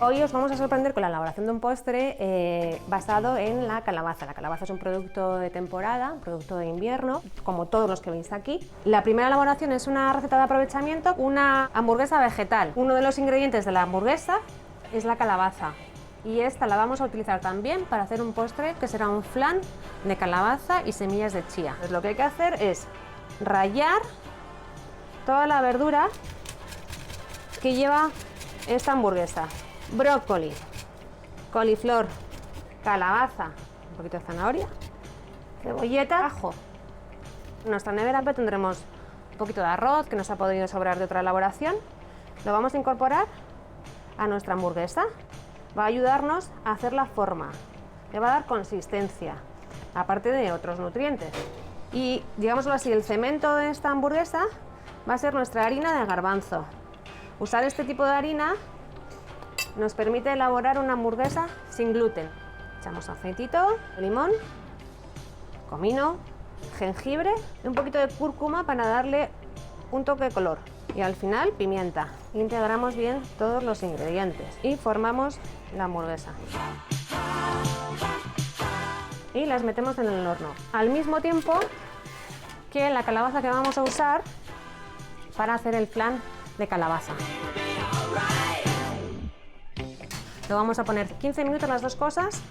Speaker 12: Hoy os vamos a sorprender con la elaboración de un postre basado en la calabaza. La calabaza es un producto de temporada, un producto de invierno, como todos los que veis aquí. La primera elaboración es una receta de aprovechamiento, una hamburguesa vegetal. Uno de los ingredientes de la hamburguesa es la calabaza. Y esta la vamos a utilizar también para hacer un postre que será un flan de calabaza y semillas de chía. Pues lo que hay que hacer es rallar toda la verdura que lleva esta hamburguesa. Brócoli, coliflor, calabaza, un poquito de zanahoria, cebolleta, ajo. En nuestra nevera tendremos un poquito de arroz que nos ha podido sobrar de otra elaboración. Lo vamos a incorporar a nuestra hamburguesa. Va a ayudarnos a hacer la forma, le va a dar consistencia, aparte de otros nutrientes. Y, digámoslo así, el cemento de esta hamburguesa va a ser nuestra harina de garbanzo. Usar este tipo de harina nos permite elaborar una hamburguesa sin gluten. Echamos aceitito, limón, comino, jengibre y un poquito de cúrcuma para darle un toque de color. Y al final, pimienta. Integramos bien todos los ingredientes y formamos la hamburguesa. Y las metemos en el horno. Al mismo tiempo que la calabaza que vamos a usar para hacer el flan de calabaza. Lo vamos a poner 15 minutos las dos cosas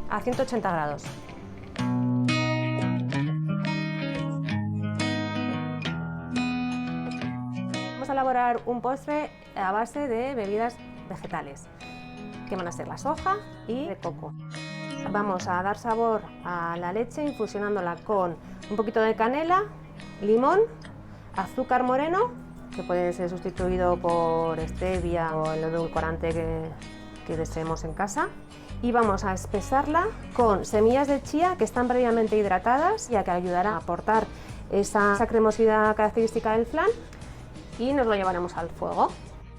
Speaker 12: a 180 grados. Vamos a elaborar un postre a base de bebidas vegetales, que van a ser la soja y de coco. Vamos a dar sabor a la leche infusionándola con un poquito de canela, limón, azúcar moreno, que puede ser sustituido por stevia o el edulcorante que deseemos en casa. Y vamos a espesarla con semillas de chía que están previamente hidratadas, ya que ayudará a aportar esa cremosidad característica del flan. Y nos lo llevaremos al fuego.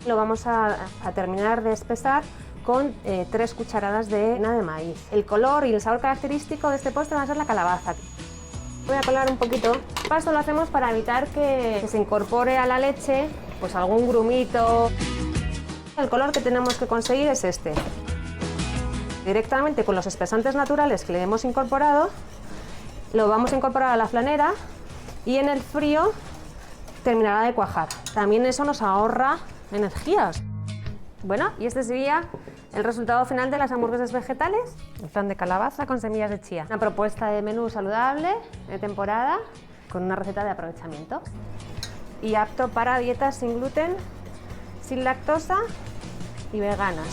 Speaker 12: Lo vamos a terminar de espesar con 3 cucharadas de harina de maíz. El color y el sabor característico de este postre va a ser la calabaza. Voy a colar un poquito. Esto lo hacemos para evitar que se incorpore a la leche pues algún grumito. El color que tenemos que conseguir es este. Directamente con los espesantes naturales que le hemos incorporado, lo vamos a incorporar a la flanera y en el frío terminará de cuajar. También eso nos ahorra energías. Bueno, y este sería el resultado final de las hamburguesas vegetales, el flan de calabaza con semillas de chía. Una propuesta de menú saludable, de temporada, con una receta de aprovechamiento. Y apto para dietas sin gluten, sin lactosa y veganas.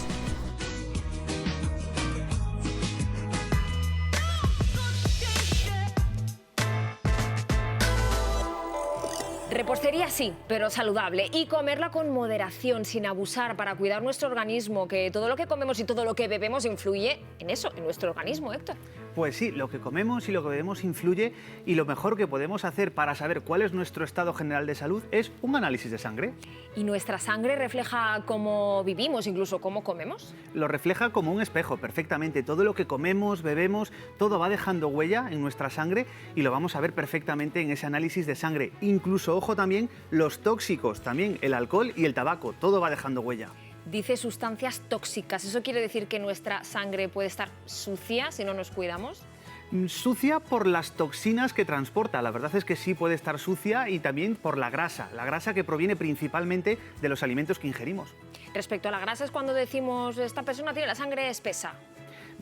Speaker 1: Repostería sí, pero saludable. Y comerla con moderación, sin abusar, para cuidar nuestro organismo, que todo lo que comemos y todo lo que bebemos influye en eso, en nuestro organismo, Héctor.
Speaker 13: Pues sí, lo que comemos y lo que bebemos influye, y lo mejor que podemos hacer para saber cuál es nuestro estado general de salud es un análisis de sangre.
Speaker 1: ¿Y nuestra sangre refleja cómo vivimos, incluso cómo comemos?
Speaker 13: Lo refleja como un espejo perfectamente. Todo lo que comemos, bebemos, todo va dejando huella en nuestra sangre y lo vamos a ver perfectamente en ese análisis de sangre. Incluso, ojo también, los tóxicos, también el alcohol y el tabaco, todo va dejando huella.
Speaker 1: Dice sustancias tóxicas. ¿Eso quiere decir que nuestra sangre puede estar sucia si no nos cuidamos?
Speaker 13: Sucia por las toxinas que transporta. La verdad es que sí puede estar sucia, y también por la grasa que proviene principalmente de los alimentos que ingerimos.
Speaker 1: Respecto a la grasa es cuando decimos esta persona tiene la sangre espesa.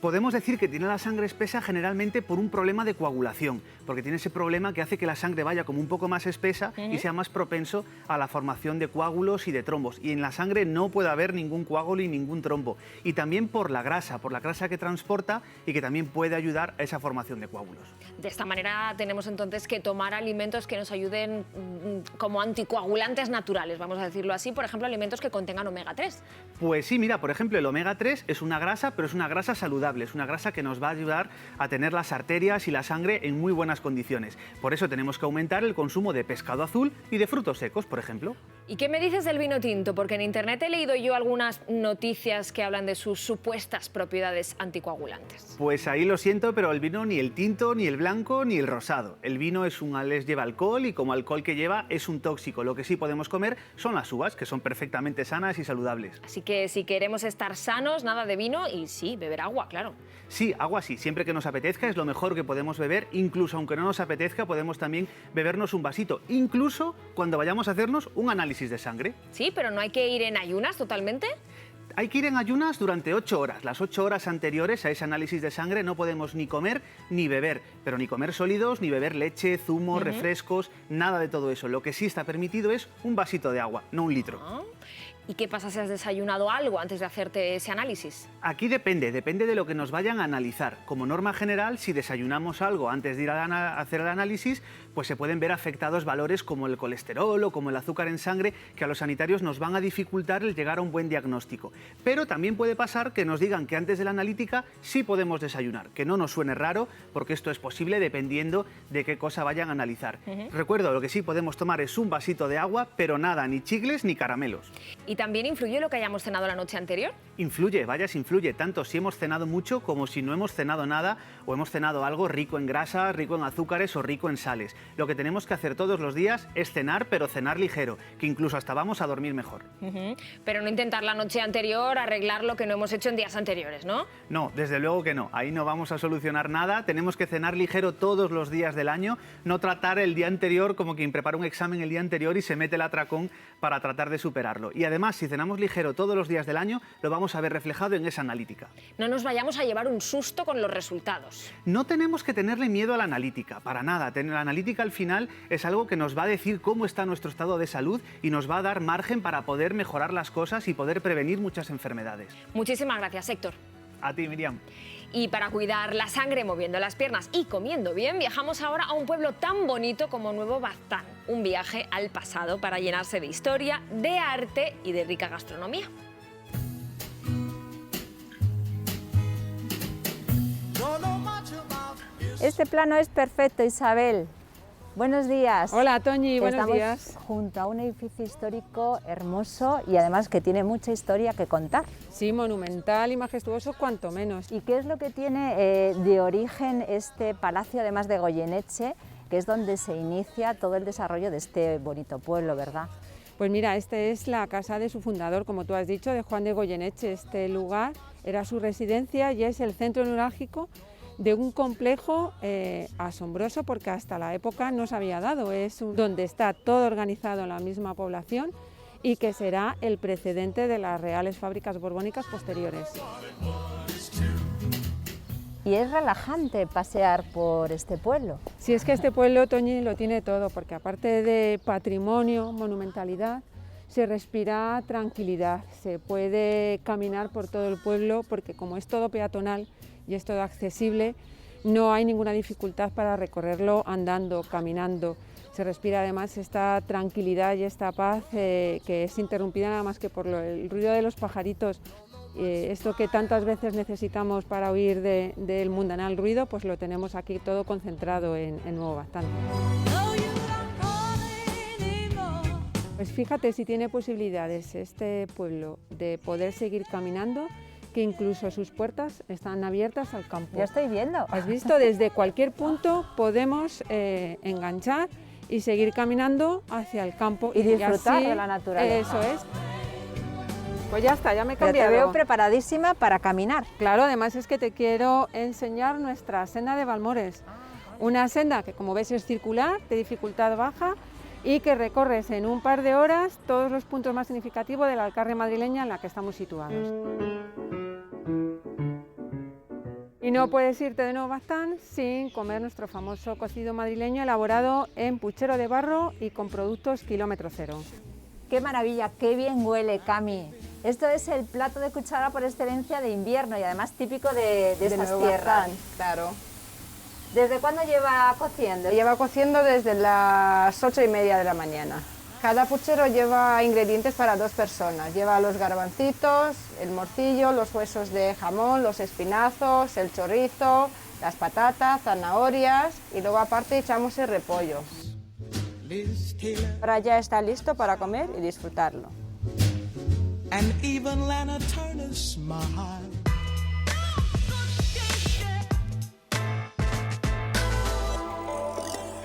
Speaker 13: Podemos decir que tiene la sangre espesa generalmente por un problema de coagulación, porque tiene ese problema que hace que la sangre vaya como un poco más espesa y sea más propenso a la formación de coágulos y de trombos. Y en la sangre no puede haber ningún coágulo y ningún trombo. Y también por la grasa que transporta y que también puede ayudar a esa formación de coágulos.
Speaker 1: De esta manera tenemos entonces que tomar alimentos que nos ayuden como anticoagulantes naturales, vamos a decirlo así, por ejemplo, alimentos que contengan omega 3.
Speaker 13: Pues sí, mira, por ejemplo, el omega 3 es una grasa, pero es una grasa saludable. saludable, es una grasa que nos va a ayudar a tener las arterias y la sangre en muy buenas condiciones. Por eso tenemos que aumentar el consumo de pescado azul y de frutos secos, por ejemplo.
Speaker 1: ¿Y qué me dices del vino tinto? Porque en internet he leído yo algunas noticias que hablan de sus supuestas propiedades anticoagulantes.
Speaker 13: Pues ahí lo siento, pero el vino ni el tinto, ni el blanco, ni el rosado. El vino lleva alcohol y como alcohol que lleva es un tóxico. Lo que sí podemos comer son las uvas, que son perfectamente sanas y saludables.
Speaker 1: Así que si queremos estar sanos, nada de vino y sí, beber agua, claro.
Speaker 13: Sí, agua sí, siempre que nos apetezca es lo mejor que podemos beber, incluso aunque no nos apetezca podemos también bebernos un vasito, incluso cuando vayamos a hacernos un análisis de sangre.
Speaker 1: Sí, pero no hay que ir en ayunas totalmente.
Speaker 13: Hay que ir en ayunas durante 8 horas. Las 8 horas anteriores a ese análisis de sangre no podemos ni comer ni beber, pero ni comer sólidos, ni beber leche, zumo, refrescos, nada de todo eso. Lo que sí está permitido es un vasito de agua, no un litro.
Speaker 1: ¿Y qué pasa si has desayunado algo antes de hacerte ese análisis?
Speaker 13: Aquí depende de lo que nos vayan a analizar. Como norma general, si desayunamos algo antes de ir a hacer el análisis, pues se pueden ver afectados valores como el colesterol o como el azúcar en sangre, que a los sanitarios nos van a dificultar el llegar a un buen diagnóstico. Pero también puede pasar que nos digan que antes de la analítica sí podemos desayunar, que no nos suene raro, porque esto es posible dependiendo de qué cosa vayan a analizar. Recuerdo, lo que sí podemos tomar es un vasito de agua, pero nada, ni chicles ni caramelos.
Speaker 1: ¿Y también influye lo que hayamos cenado la noche anterior?
Speaker 13: Influye, influye, tanto si hemos cenado mucho como si no hemos cenado nada o hemos cenado algo rico en grasa, rico en azúcares o rico en sales. Lo que tenemos que hacer todos los días es cenar, pero cenar ligero, que incluso hasta vamos a dormir mejor.
Speaker 1: Pero no intentar la noche anterior arreglar lo que no hemos hecho en días anteriores, ¿no?
Speaker 13: No, desde luego que no. Ahí no vamos a solucionar nada. Tenemos que cenar ligero todos los días del año, no tratar el día anterior como quien prepara un examen el día anterior y se mete el atracón para tratar de superarlo. Y además, si cenamos ligero todos los días del año, lo vamos a ver reflejado en esa analítica.
Speaker 1: No nos vayamos a llevar un susto con los resultados.
Speaker 13: No tenemos que tenerle miedo a la analítica, para nada. La analítica al final es algo que nos va a decir cómo está nuestro estado de salud y nos va a dar margen para poder mejorar las cosas y poder prevenir muchas enfermedades.
Speaker 1: Muchísimas gracias, Héctor.
Speaker 13: A ti, Miriam.
Speaker 1: Y para cuidar la sangre moviendo las piernas y comiendo bien, viajamos ahora a un pueblo tan bonito como Nuevo Baztán. Un viaje al pasado para llenarse de historia, de arte y de rica gastronomía.
Speaker 14: Este plano es perfecto, Isabel. Buenos días.
Speaker 7: Hola, Toñi, buenos días.
Speaker 14: Estamos junto a un edificio histórico hermoso y además que tiene mucha historia que contar.
Speaker 7: Sí, monumental y majestuoso, cuanto menos.
Speaker 14: ¿Y qué es lo que tiene de origen este palacio, además de Goyeneche, que es donde se inicia todo el desarrollo de este bonito pueblo, verdad?
Speaker 7: Pues mira, esta es la casa de su fundador, como tú has dicho, de Juan de Goyeneche. Este lugar era su residencia y es el centro neurálgico de un complejo asombroso porque hasta la época no se había dado. Es donde está todo organizado en la misma población y que será el precedente de las reales fábricas borbónicas posteriores.
Speaker 14: Y es relajante pasear por este pueblo.
Speaker 7: Sí, es que este pueblo, Toñi, lo tiene todo, porque aparte de patrimonio, monumentalidad, se respira tranquilidad, se puede caminar por todo el pueblo, porque como es todo peatonal y es todo accesible, no hay ninguna dificultad para recorrerlo andando, caminando. Se respira además esta tranquilidad y esta paz que es interrumpida nada más que por el ruido de los pajaritos. Esto que tantas veces necesitamos para huir del mundanal ruido, pues lo tenemos aquí todo concentrado en Nuevo Baztán. Pues fíjate si tiene posibilidades este pueblo de poder seguir caminando, que incluso sus puertas están abiertas al campo.
Speaker 14: Ya estoy viendo.
Speaker 7: ¿Has visto? Desde cualquier punto podemos enganchar y seguir caminando hacia el campo.
Speaker 14: Y disfrutar
Speaker 7: así,
Speaker 14: de la naturaleza.
Speaker 7: Eso es. Pues ya está, ya me he
Speaker 14: Pero
Speaker 7: cambiado.
Speaker 14: te veo preparadísima para caminar.
Speaker 7: Claro, además es que te quiero enseñar nuestra senda de Balmores. Una senda que, como ves, es circular, de dificultad baja, y que recorres en un par de horas todos los puntos más significativos de la Alcarria madrileña en la que estamos situados. Y no puedes irte de Nuevo Baztán sin comer nuestro famoso cocido madrileño elaborado en puchero de barro y con productos kilómetro cero.
Speaker 14: ¡Qué maravilla! ¡Qué bien huele, Cami! Esto es el plato de cuchara por excelencia de invierno y además típico de estas tierras.
Speaker 15: Claro.
Speaker 14: ¿Desde cuándo lleva cociendo?
Speaker 15: Lleva cociendo desde las 8:30 de la mañana. Cada puchero lleva ingredientes para 2 personas. Lleva los garbancitos, el morcillo, los huesos de jamón, los espinazos, el chorizo, las patatas, zanahorias y luego aparte echamos el repollo.
Speaker 5: Ahora ya está listo para comer y disfrutarlo.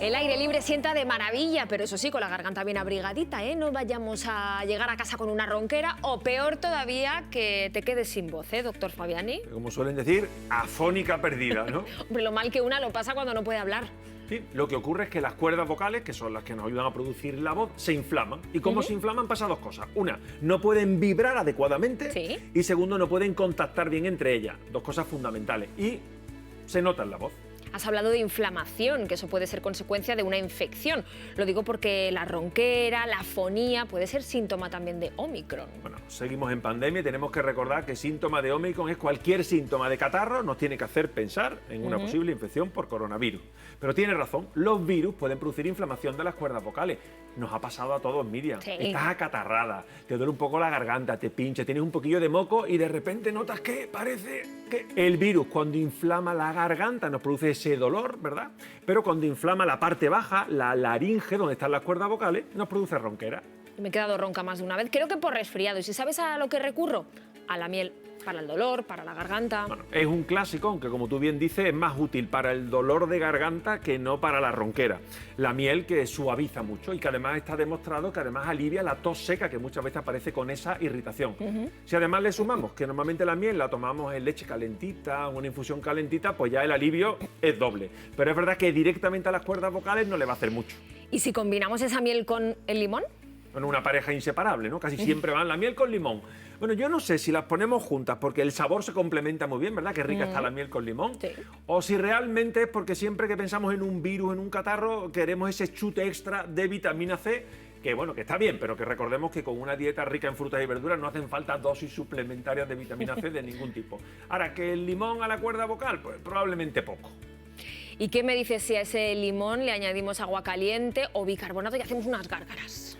Speaker 1: El aire libre sienta de maravilla, pero eso sí, con la garganta bien abrigadita, ¿eh? No vayamos a llegar a casa con una ronquera o peor todavía que te quedes sin voz, ¿eh, doctor Fabiani?
Speaker 16: Como suelen decir, afónica perdida, ¿no?
Speaker 1: Hombre, lo mal que una lo pasa cuando no puede hablar.
Speaker 16: Sí, lo que ocurre es que las cuerdas vocales, que son las que nos ayudan a producir la voz, se inflaman. Y como se inflaman pasa 2 cosas. Una, no pueden vibrar adecuadamente.
Speaker 1: Sí.
Speaker 16: Y segundo, no pueden contactar bien entre ellas. 2 cosas fundamentales. Y se nota en la voz.
Speaker 1: Has hablado de inflamación, que eso puede ser consecuencia de una infección. Lo digo porque la ronquera, la afonía, puede ser síntoma también de Omicron.
Speaker 16: Bueno, seguimos en pandemia y tenemos que recordar que síntoma de Omicron es cualquier síntoma de catarro, nos tiene que hacer pensar en una posible infección por coronavirus. Pero tiene razón, los virus pueden producir inflamación de las cuerdas vocales. Nos ha pasado a todos, Miriam.
Speaker 1: Sí.
Speaker 16: Estás acatarrada, te duele un poco la garganta, te pincha, tienes un poquillo de moco y de repente notas que parece que el virus, cuando inflama la garganta, nos produce ese dolor, ¿verdad? Pero cuando inflama la parte baja, la laringe, donde están las cuerdas vocales, nos produce ronquera.
Speaker 1: Me he quedado ronca más de una vez, creo que por resfriado. ¿Y si sabes a lo que recurro? A la miel, para el dolor, para la garganta.
Speaker 16: Bueno, es un clásico, aunque como tú bien dices, es más útil para el dolor de garganta que no para la ronquera. La miel que suaviza mucho y que además está demostrado que además alivia la tos seca que muchas veces aparece con esa irritación. Si además le sumamos que normalmente la miel la tomamos en leche calentita, una infusión calentita, pues ya el alivio es doble. Pero es verdad que directamente a las cuerdas vocales no le va a hacer mucho.
Speaker 1: ¿Y si combinamos esa miel con el limón?
Speaker 16: Bueno, una pareja inseparable, ¿no? Casi siempre van la miel con limón. Bueno, yo no sé si las ponemos juntas porque el sabor se complementa muy bien, ¿verdad? Qué rica está la miel con limón.
Speaker 1: Sí.
Speaker 16: O si realmente es porque siempre que pensamos en un virus, en un catarro, queremos ese chute extra de vitamina C, que bueno, que está bien, pero que recordemos que con una dieta rica en frutas y verduras no hacen falta dosis suplementarias de vitamina C de ningún tipo. Ahora, que el limón a la cuerda vocal, pues probablemente poco.
Speaker 1: ¿Y qué me dices si a ese limón le añadimos agua caliente o bicarbonato y hacemos unas gárgaras?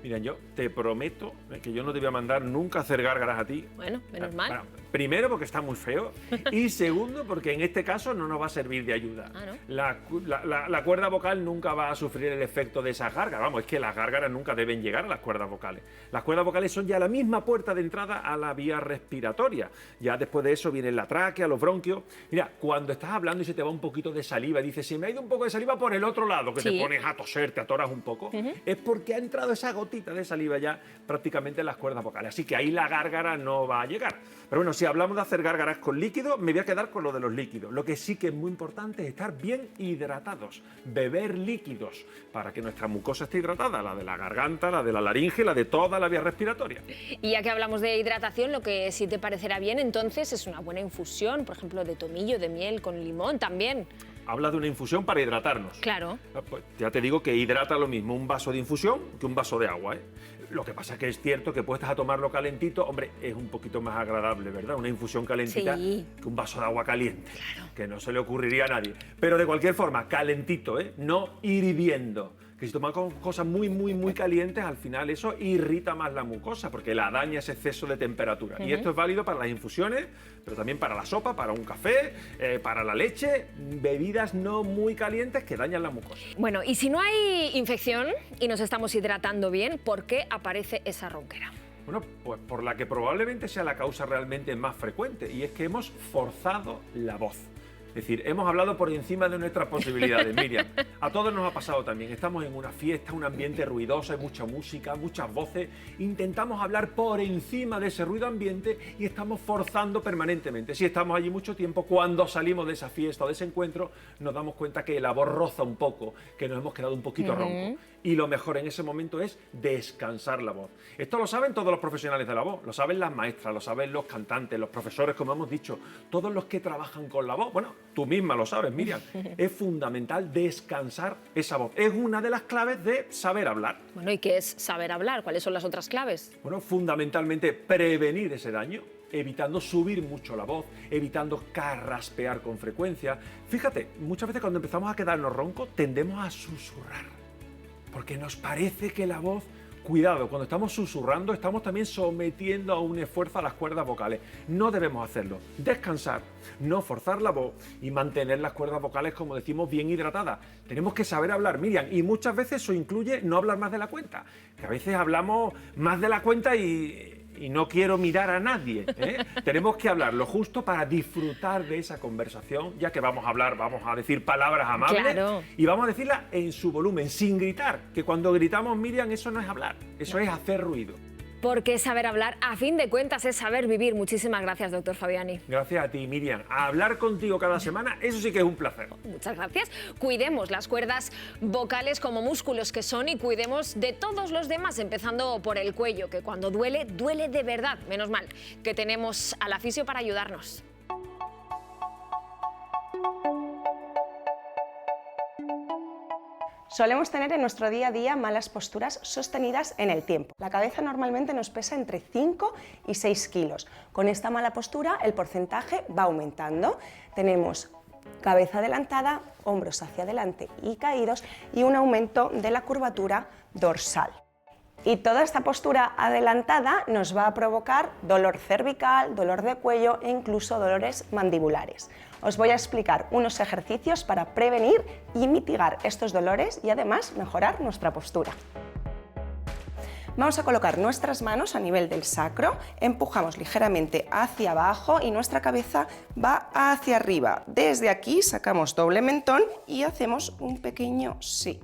Speaker 16: Mira, yo te prometo que yo no te voy a mandar nunca a hacer gárgaras a ti.
Speaker 1: Bueno, menos mal.
Speaker 16: Bueno, primero, porque está muy feo. Y segundo, porque en este caso no nos va a servir de ayuda.
Speaker 1: Ah, ¿no?
Speaker 16: La cuerda vocal nunca va a sufrir el efecto de esas gárgaras. Vamos, es que las gárgaras nunca deben llegar a las cuerdas vocales. Las cuerdas vocales son ya la misma puerta de entrada a la vía respiratoria. Ya después de eso viene la tráquea, los bronquios. Mira, cuando estás hablando y se te va un poquito de saliva, dices, se me ha ido un poco de saliva por el otro lado, que
Speaker 1: Sí.
Speaker 16: te pones a toser, te atoras un poco, es porque ha entrado esa gotita de saliva ya prácticamente en las cuerdas vocales. Así que ahí la gárgara no va a llegar. Pero bueno, si hablamos de hacer gárgaras con líquido, me voy a quedar con lo de los líquidos. Lo que sí que es muy importante es estar bien hidratados, beber líquidos para que nuestra mucosa esté hidratada, la de la garganta, la de la laringe, la de toda la vía respiratoria.
Speaker 1: Y ya que hablamos de hidratación, lo que sí te parecerá bien entonces es una buena infusión, por ejemplo, de tomillo, de miel con limón también.
Speaker 16: Habla de una infusión para hidratarnos.
Speaker 1: Claro.
Speaker 16: Pues ya te digo que hidrata lo mismo un vaso de infusión que un vaso de agua, ¿eh? Lo que pasa es que es cierto que puestas a tomarlo calentito, hombre, es un poquito más agradable, ¿verdad? Una infusión calentita
Speaker 1: Sí.
Speaker 16: que un vaso de agua caliente, que no se le ocurriría a nadie. Pero de cualquier forma, calentito, ¿eh? No hirviendo. Que si tomas cosas muy calientes, al final eso irrita más la mucosa, porque la daña ese exceso de temperatura. Y esto es válido para las infusiones, pero también para la sopa, para un café, para la leche, bebidas no muy calientes que dañan la mucosa.
Speaker 1: Bueno, y si no hay infección y nos estamos hidratando bien, ¿por qué aparece esa ronquera?
Speaker 16: Bueno, pues por la que probablemente sea la causa realmente más frecuente, y es que hemos forzado la voz. Es decir, hemos hablado por encima de nuestras posibilidades, Miriam. A todos nos ha pasado también. Estamos en una fiesta, un ambiente ruidoso, hay mucha música, muchas voces. Intentamos hablar por encima de ese ruido ambiente y estamos forzando permanentemente. Si estamos allí mucho tiempo, cuando salimos de esa fiesta o de ese encuentro, nos damos cuenta que la voz roza un poco, que nos hemos quedado un poquito ronco. Y lo mejor en ese momento es descansar la voz. Esto lo saben todos los profesionales de la voz, lo saben las maestras, lo saben los cantantes, los profesores, como hemos dicho, todos los que trabajan con la voz. Bueno, tú misma lo sabes, Miriam. Es fundamental descansar esa voz. Es una de las claves de saber hablar.
Speaker 1: Bueno, ¿y qué es saber hablar? ¿Cuáles son las otras claves?
Speaker 16: Bueno, fundamentalmente prevenir ese daño, evitando subir mucho la voz, evitando carraspear con frecuencia. Fíjate, muchas veces cuando empezamos a quedarnos roncos tendemos a susurrar. Porque nos parece que la voz, cuidado, cuando estamos susurrando estamos también sometiendo a un esfuerzo a las cuerdas vocales. No debemos hacerlo. Descansar, no forzar la voz y mantener las cuerdas vocales, como decimos, bien hidratadas. Tenemos que saber hablar, Miriam, y muchas veces eso incluye no hablar más de la cuenta. Que a veces hablamos más de la cuenta y no quiero mirar a nadie, ¿eh? Tenemos que hablar lo justo para disfrutar de esa conversación, ya que vamos a hablar, vamos a decir palabras amables,
Speaker 1: claro,
Speaker 16: y vamos a decirlas en su volumen, sin gritar, que cuando gritamos, Miriam, eso no es hablar, eso es hacer ruido.
Speaker 1: Porque saber hablar, a fin de cuentas, es saber vivir. Muchísimas gracias, doctor Fabiani.
Speaker 16: Gracias a ti, Miriam. A hablar contigo cada semana, eso sí que es un placer.
Speaker 1: Muchas gracias. Cuidemos las cuerdas vocales como músculos que son y cuidemos de todos los demás, empezando por el cuello, que cuando duele, duele de verdad. Menos mal que tenemos al fisio para ayudarnos.
Speaker 17: Solemos tener en nuestro día a día malas posturas sostenidas en el tiempo. La cabeza normalmente nos pesa entre 5 y 6 kilos. Con esta mala postura el porcentaje va aumentando. Tenemos cabeza adelantada, hombros hacia adelante y caídos y un aumento de la curvatura dorsal. Y toda esta postura adelantada nos va a provocar dolor cervical, dolor de cuello e incluso dolores mandibulares. Os voy a explicar unos ejercicios para prevenir y mitigar estos dolores y además mejorar nuestra postura. Vamos a colocar nuestras manos a nivel del sacro, empujamos ligeramente hacia abajo y nuestra cabeza va hacia arriba. Desde aquí sacamos doble mentón y hacemos un pequeño sí.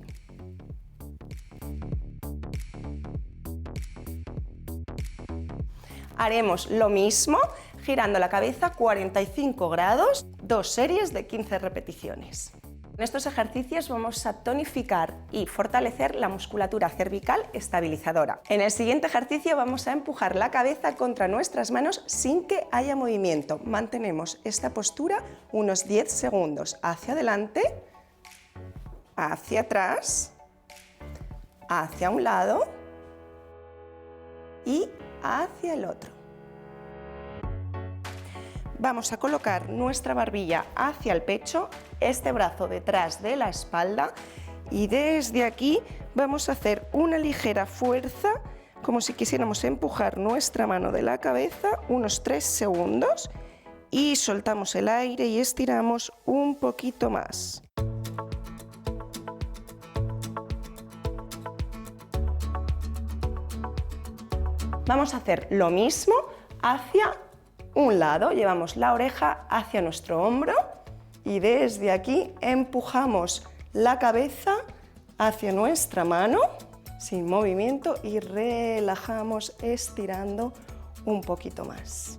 Speaker 17: Haremos lo mismo, girando la cabeza 45 grados, 2 series de 15 repeticiones. En estos ejercicios vamos a tonificar y fortalecer la musculatura cervical estabilizadora. En el siguiente ejercicio vamos a empujar la cabeza contra nuestras manos sin que haya movimiento. Mantenemos esta postura unos 10 segundos. Hacia adelante, hacia atrás, hacia un lado y hacia el otro. Vamos a colocar nuestra barbilla hacia el pecho, este brazo detrás de la espalda y desde aquí vamos a hacer una ligera fuerza, como si quisiéramos empujar nuestra mano de la cabeza, unos 3 segundos y soltamos el aire y estiramos un poquito más. Vamos a hacer lo mismo hacia un lado, llevamos la oreja hacia nuestro hombro y desde aquí empujamos la cabeza hacia nuestra mano sin movimiento y relajamos estirando un poquito más.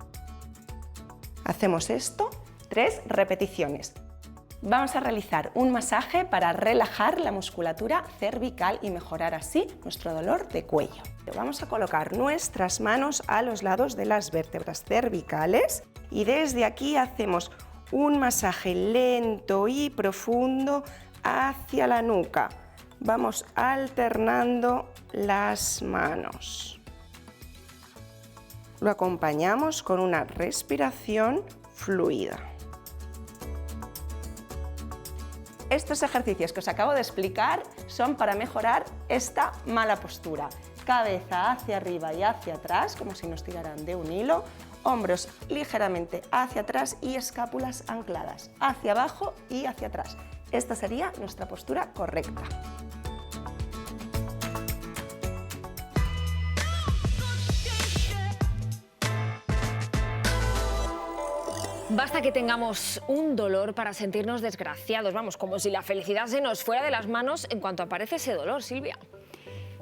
Speaker 17: Hacemos esto 3 repeticiones. Vamos a realizar un masaje para relajar la musculatura cervical y mejorar así nuestro dolor de cuello. Vamos a colocar nuestras manos a los lados de las vértebras cervicales y desde aquí hacemos un masaje lento y profundo hacia la nuca. Vamos alternando las manos. Lo acompañamos con una respiración fluida. Estos ejercicios que os acabo de explicar son para mejorar esta mala postura. Cabeza hacia arriba y hacia atrás, como si nos tiraran de un hilo, hombros ligeramente hacia atrás y escápulas ancladas hacia abajo y hacia atrás. Esta sería nuestra postura correcta.
Speaker 1: Basta que tengamos un dolor para sentirnos desgraciados, vamos, como si la felicidad se nos fuera de las manos en cuanto aparece ese dolor, Silvia.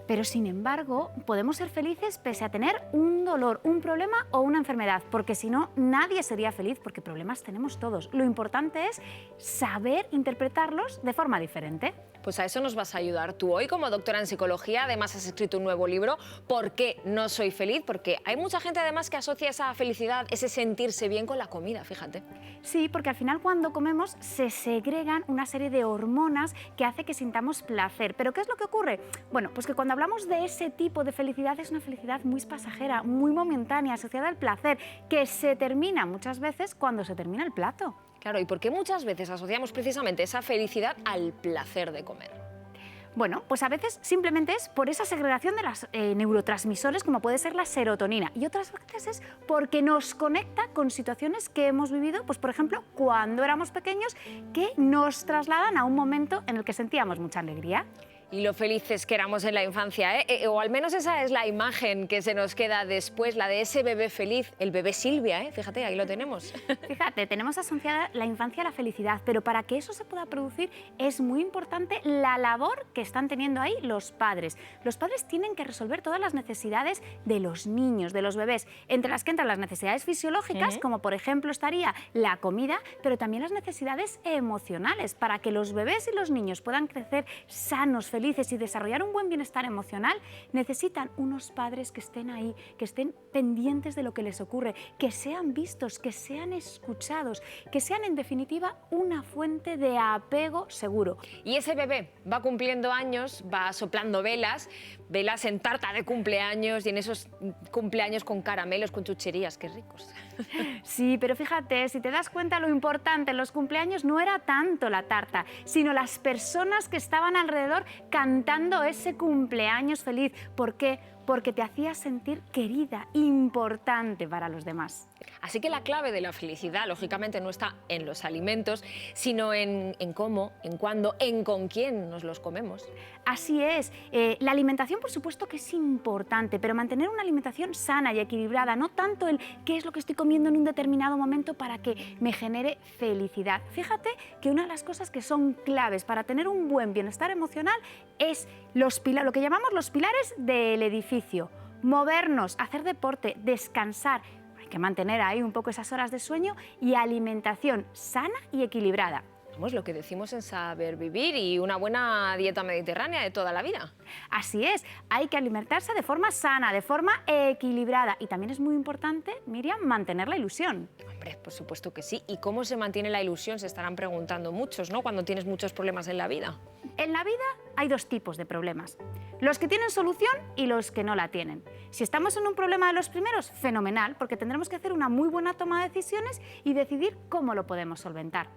Speaker 18: Pero sin embargo, podemos ser felices pese a tener un dolor, un problema o una enfermedad, porque si no, nadie sería feliz, porque problemas tenemos todos. Lo importante es saber interpretarlos de forma diferente.
Speaker 1: Pues a eso nos vas a ayudar tú hoy como doctora en psicología. Además has escrito un nuevo libro, ¿Por qué no soy feliz? Porque hay mucha gente además que asocia esa felicidad, ese sentirse bien con la comida, fíjate.
Speaker 18: Sí, porque al final cuando comemos se segregan una serie de hormonas que hace que sintamos placer. ¿Pero qué es lo que ocurre? Bueno, pues que cuando hablamos de ese tipo de felicidad es una felicidad muy pasajera, muy momentánea, asociada al placer, que se termina muchas veces cuando se termina el plato.
Speaker 1: Claro, ¿y por qué muchas veces asociamos precisamente esa felicidad al placer de comer?
Speaker 18: Bueno, pues a veces simplemente es por esa segregación de los neurotransmisores, como puede ser la serotonina, y otras veces es porque nos conecta con situaciones que hemos vivido, pues por ejemplo, cuando éramos pequeños, que nos trasladan a un momento en el que sentíamos mucha alegría.
Speaker 1: Y lo felices que éramos en la infancia, ¿eh? O al menos esa es la imagen que se nos queda después, la de ese bebé feliz, el bebé Silvia, ¿eh? Fíjate, ahí lo tenemos.
Speaker 18: Fíjate, tenemos asociada la infancia a la felicidad, pero para que eso se pueda producir es muy importante la labor que están teniendo ahí los padres. Los padres tienen que resolver todas las necesidades de los niños, de los bebés, entre las que entran las necesidades fisiológicas, como por ejemplo estaría la comida, pero también las necesidades emocionales, para que los bebés y los niños puedan crecer sanos, felices y desarrollar un buen bienestar emocional, necesitan unos padres que estén ahí, que estén pendientes de lo que les ocurre, que sean vistos, que sean escuchados, que sean en definitiva una fuente de apego seguro.
Speaker 1: Y ese bebé va cumpliendo años, va soplando velas en tarta de cumpleaños y en esos cumpleaños con caramelos, con chucherías, qué ricos.
Speaker 18: Sí, pero fíjate, si te das cuenta, lo importante en los cumpleaños no era tanto la tarta, sino las personas que estaban alrededor cantando ese cumpleaños feliz. ¿Por qué? Porque te hacía sentir querida, importante para los demás.
Speaker 1: Así que la clave de la felicidad, lógicamente, no está en los alimentos, sino en cómo, en cuándo, en con quién nos los comemos.
Speaker 18: Así es. La alimentación, por supuesto, que es importante, pero mantener una alimentación sana y equilibrada, no tanto el qué es lo que estoy comiendo en un determinado momento para que me genere felicidad. Fíjate que una de las cosas que son claves para tener un buen bienestar emocional es lo que llamamos los pilares del edificio. Movernos, hacer deporte, descansar. Hay que mantener ahí un poco esas horas de sueño y alimentación sana y equilibrada.
Speaker 1: Vamos, lo que decimos en Saber Vivir y una buena dieta mediterránea de toda la vida.
Speaker 18: Así es, hay que alimentarse de forma sana, de forma equilibrada. Y también es muy importante, Miriam, mantener la ilusión.
Speaker 1: Hombre, por supuesto que sí. ¿Y cómo se mantiene la ilusión? Se estarán preguntando muchos, ¿no? Cuando tienes muchos problemas en la vida.
Speaker 18: En la vida hay dos tipos de problemas. Los que tienen solución y los que no la tienen. Si estamos en un problema de los primeros, fenomenal, porque tendremos que hacer una muy buena toma de decisiones y decidir cómo lo podemos solventar.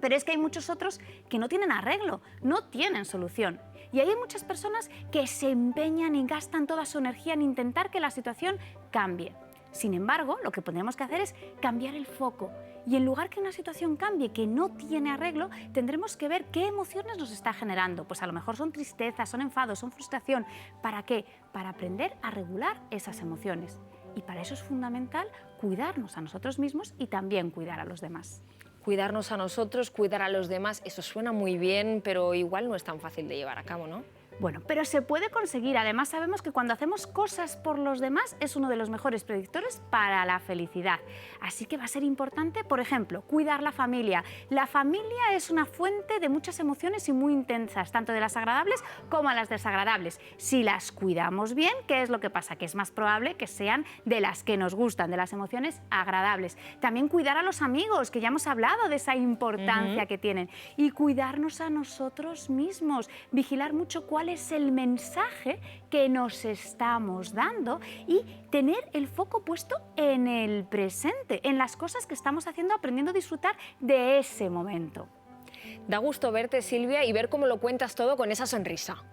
Speaker 18: Pero es que hay muchos otros que no tienen arreglo, no tienen solución. Y hay muchas personas que se empeñan y gastan toda su energía en intentar que la situación cambie. Sin embargo, lo que tenemos que hacer es cambiar el foco. Y en lugar que una situación cambie que no tiene arreglo, tendremos que ver qué emociones nos está generando. Pues a lo mejor son tristeza, son enfados, son frustración. ¿Para qué? Para aprender a regular esas emociones. Y para eso es fundamental cuidarnos a nosotros mismos y también cuidar a los demás.
Speaker 1: Cuidarnos a nosotros, cuidar a los demás, eso suena muy bien, pero igual no es tan fácil de llevar a cabo, ¿no?
Speaker 18: Bueno, pero se puede conseguir. Además, sabemos que cuando hacemos cosas por los demás es uno de los mejores predictores para la felicidad. Así que va a ser importante, por ejemplo, cuidar la familia. La familia es una fuente de muchas emociones y muy intensas, tanto de las agradables como las desagradables. Si las cuidamos bien, ¿qué es lo que pasa? Que es más probable que sean de las que nos gustan, de las emociones agradables. También cuidar a los amigos, que ya hemos hablado de esa importancia que tienen. Y cuidarnos a nosotros mismos, vigilar mucho cuál es el mensaje que nos estamos dando y tener el foco puesto en el presente, en las cosas que estamos haciendo, aprendiendo a disfrutar de ese momento.
Speaker 1: Da gusto verte, Silvia, y ver cómo lo cuentas todo con esa sonrisa.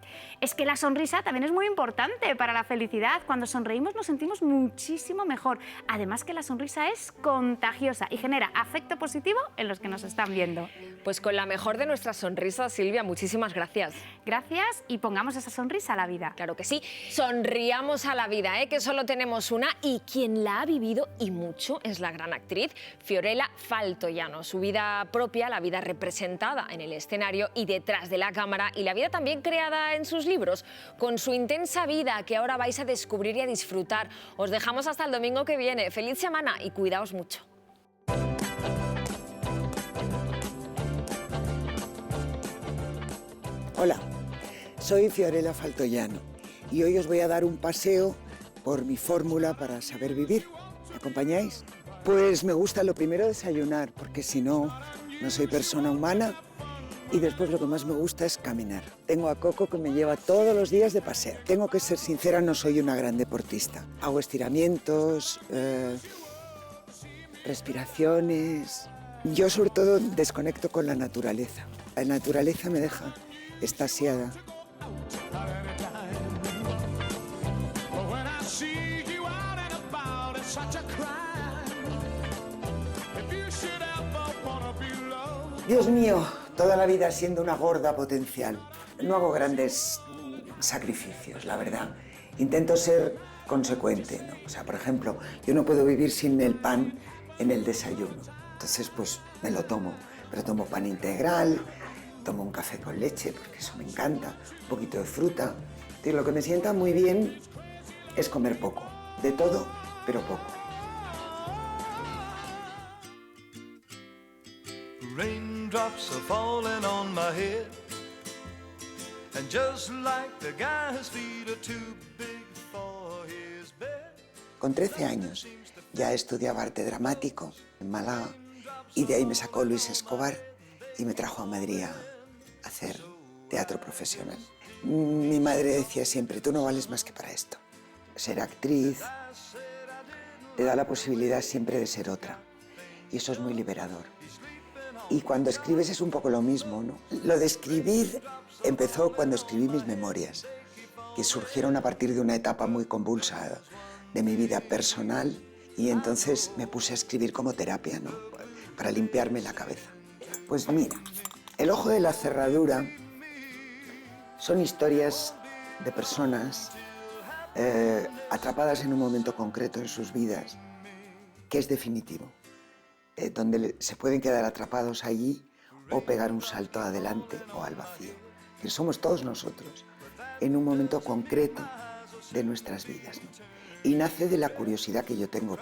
Speaker 18: Es que la sonrisa también es muy importante para la felicidad. Cuando sonreímos nos sentimos muchísimo mejor. Además que la sonrisa es contagiosa y genera afecto positivo en los que nos están viendo.
Speaker 1: Pues con la mejor de nuestras sonrisas, Silvia, muchísimas gracias.
Speaker 18: Gracias y pongamos esa sonrisa a la vida.
Speaker 1: Claro que sí, sonriamos a la vida, que solo tenemos una y quien la ha vivido y mucho es la gran actriz Fiorella Faltoiano. Su vida propia, la vida representada en el escenario y detrás de la cámara y la vida también creada en sus libros, con su intensa vida que ahora vais a descubrir y a disfrutar. Os dejamos hasta el domingo que viene. Feliz semana y cuidaos mucho.
Speaker 19: Hola, soy Fiorella Faltoiano y hoy os voy a dar un paseo por mi fórmula para saber vivir. ¿Me acompañáis? Pues me gusta lo primero desayunar, porque si no, no soy persona humana. Y después lo que más me gusta es caminar. Tengo a Coco que me lleva todos los días de paseo. Tengo que ser sincera, no soy una gran deportista. Hago estiramientos, respiraciones. Yo sobre todo desconecto con la naturaleza. La naturaleza me deja extasiada Dios mío, toda la vida siendo una gorda potencial. No hago grandes sacrificios, la verdad. Intento ser consecuente, ¿no? O sea, por ejemplo, yo no puedo vivir sin el pan en el desayuno. Entonces, pues me lo tomo. Pero tomo pan integral, tomo un café con leche, porque eso me encanta, un poquito de fruta. Y lo que me sienta muy bien es comer poco. De todo, pero poco.
Speaker 20: Raindrops are falling on my head, and just like the guy whose feet are too big for his bed.
Speaker 19: Con 13 años ya estudiaba arte dramático en Málaga y de ahí me sacó Luis Escobar y me trajo a Madrid a hacer teatro profesional. Mi madre decía siempre, tú no vales más que para esto. Ser actriz te da la posibilidad siempre de ser otra y eso es muy liberador. Y cuando escribes es un poco lo mismo, ¿no? Lo de escribir empezó cuando escribí mis memorias, que surgieron a partir de una etapa muy convulsa de mi vida personal y entonces me puse a escribir como terapia, ¿no? Para limpiarme la cabeza. Pues mira, El ojo de la cerradura son historias de personas atrapadas en un momento concreto en sus vidas, que es definitivo. Donde se pueden quedar atrapados allí o pegar un salto adelante o al vacío. Que somos todos nosotros en un momento concreto de nuestras vidas, ¿no? Y nace de la curiosidad que yo tengo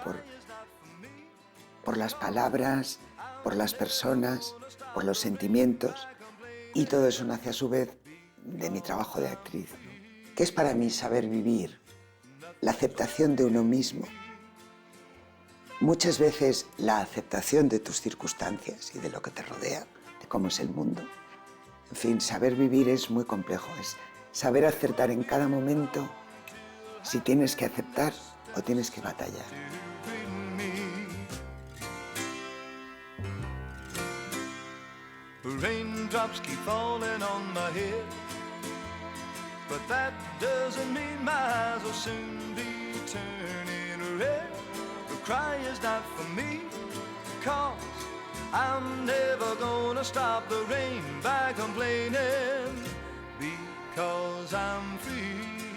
Speaker 19: por las palabras, por las personas, por los sentimientos, y todo eso nace a su vez de mi trabajo de actriz, ¿no? ¿Qué es para mí saber vivir? La aceptación de uno mismo. Muchas veces la aceptación de tus circunstancias y de lo que te rodea, de cómo es el mundo. En fin, saber vivir es muy complejo, es saber acertar en cada momento si tienes que aceptar o tienes que batallar.
Speaker 20: Raindrops keep falling on my head, but that doesn't mean my eyes will soon be turning red. The cry is not for me, 'cause I'm never gonna stop the rain by complaining, because I'm free.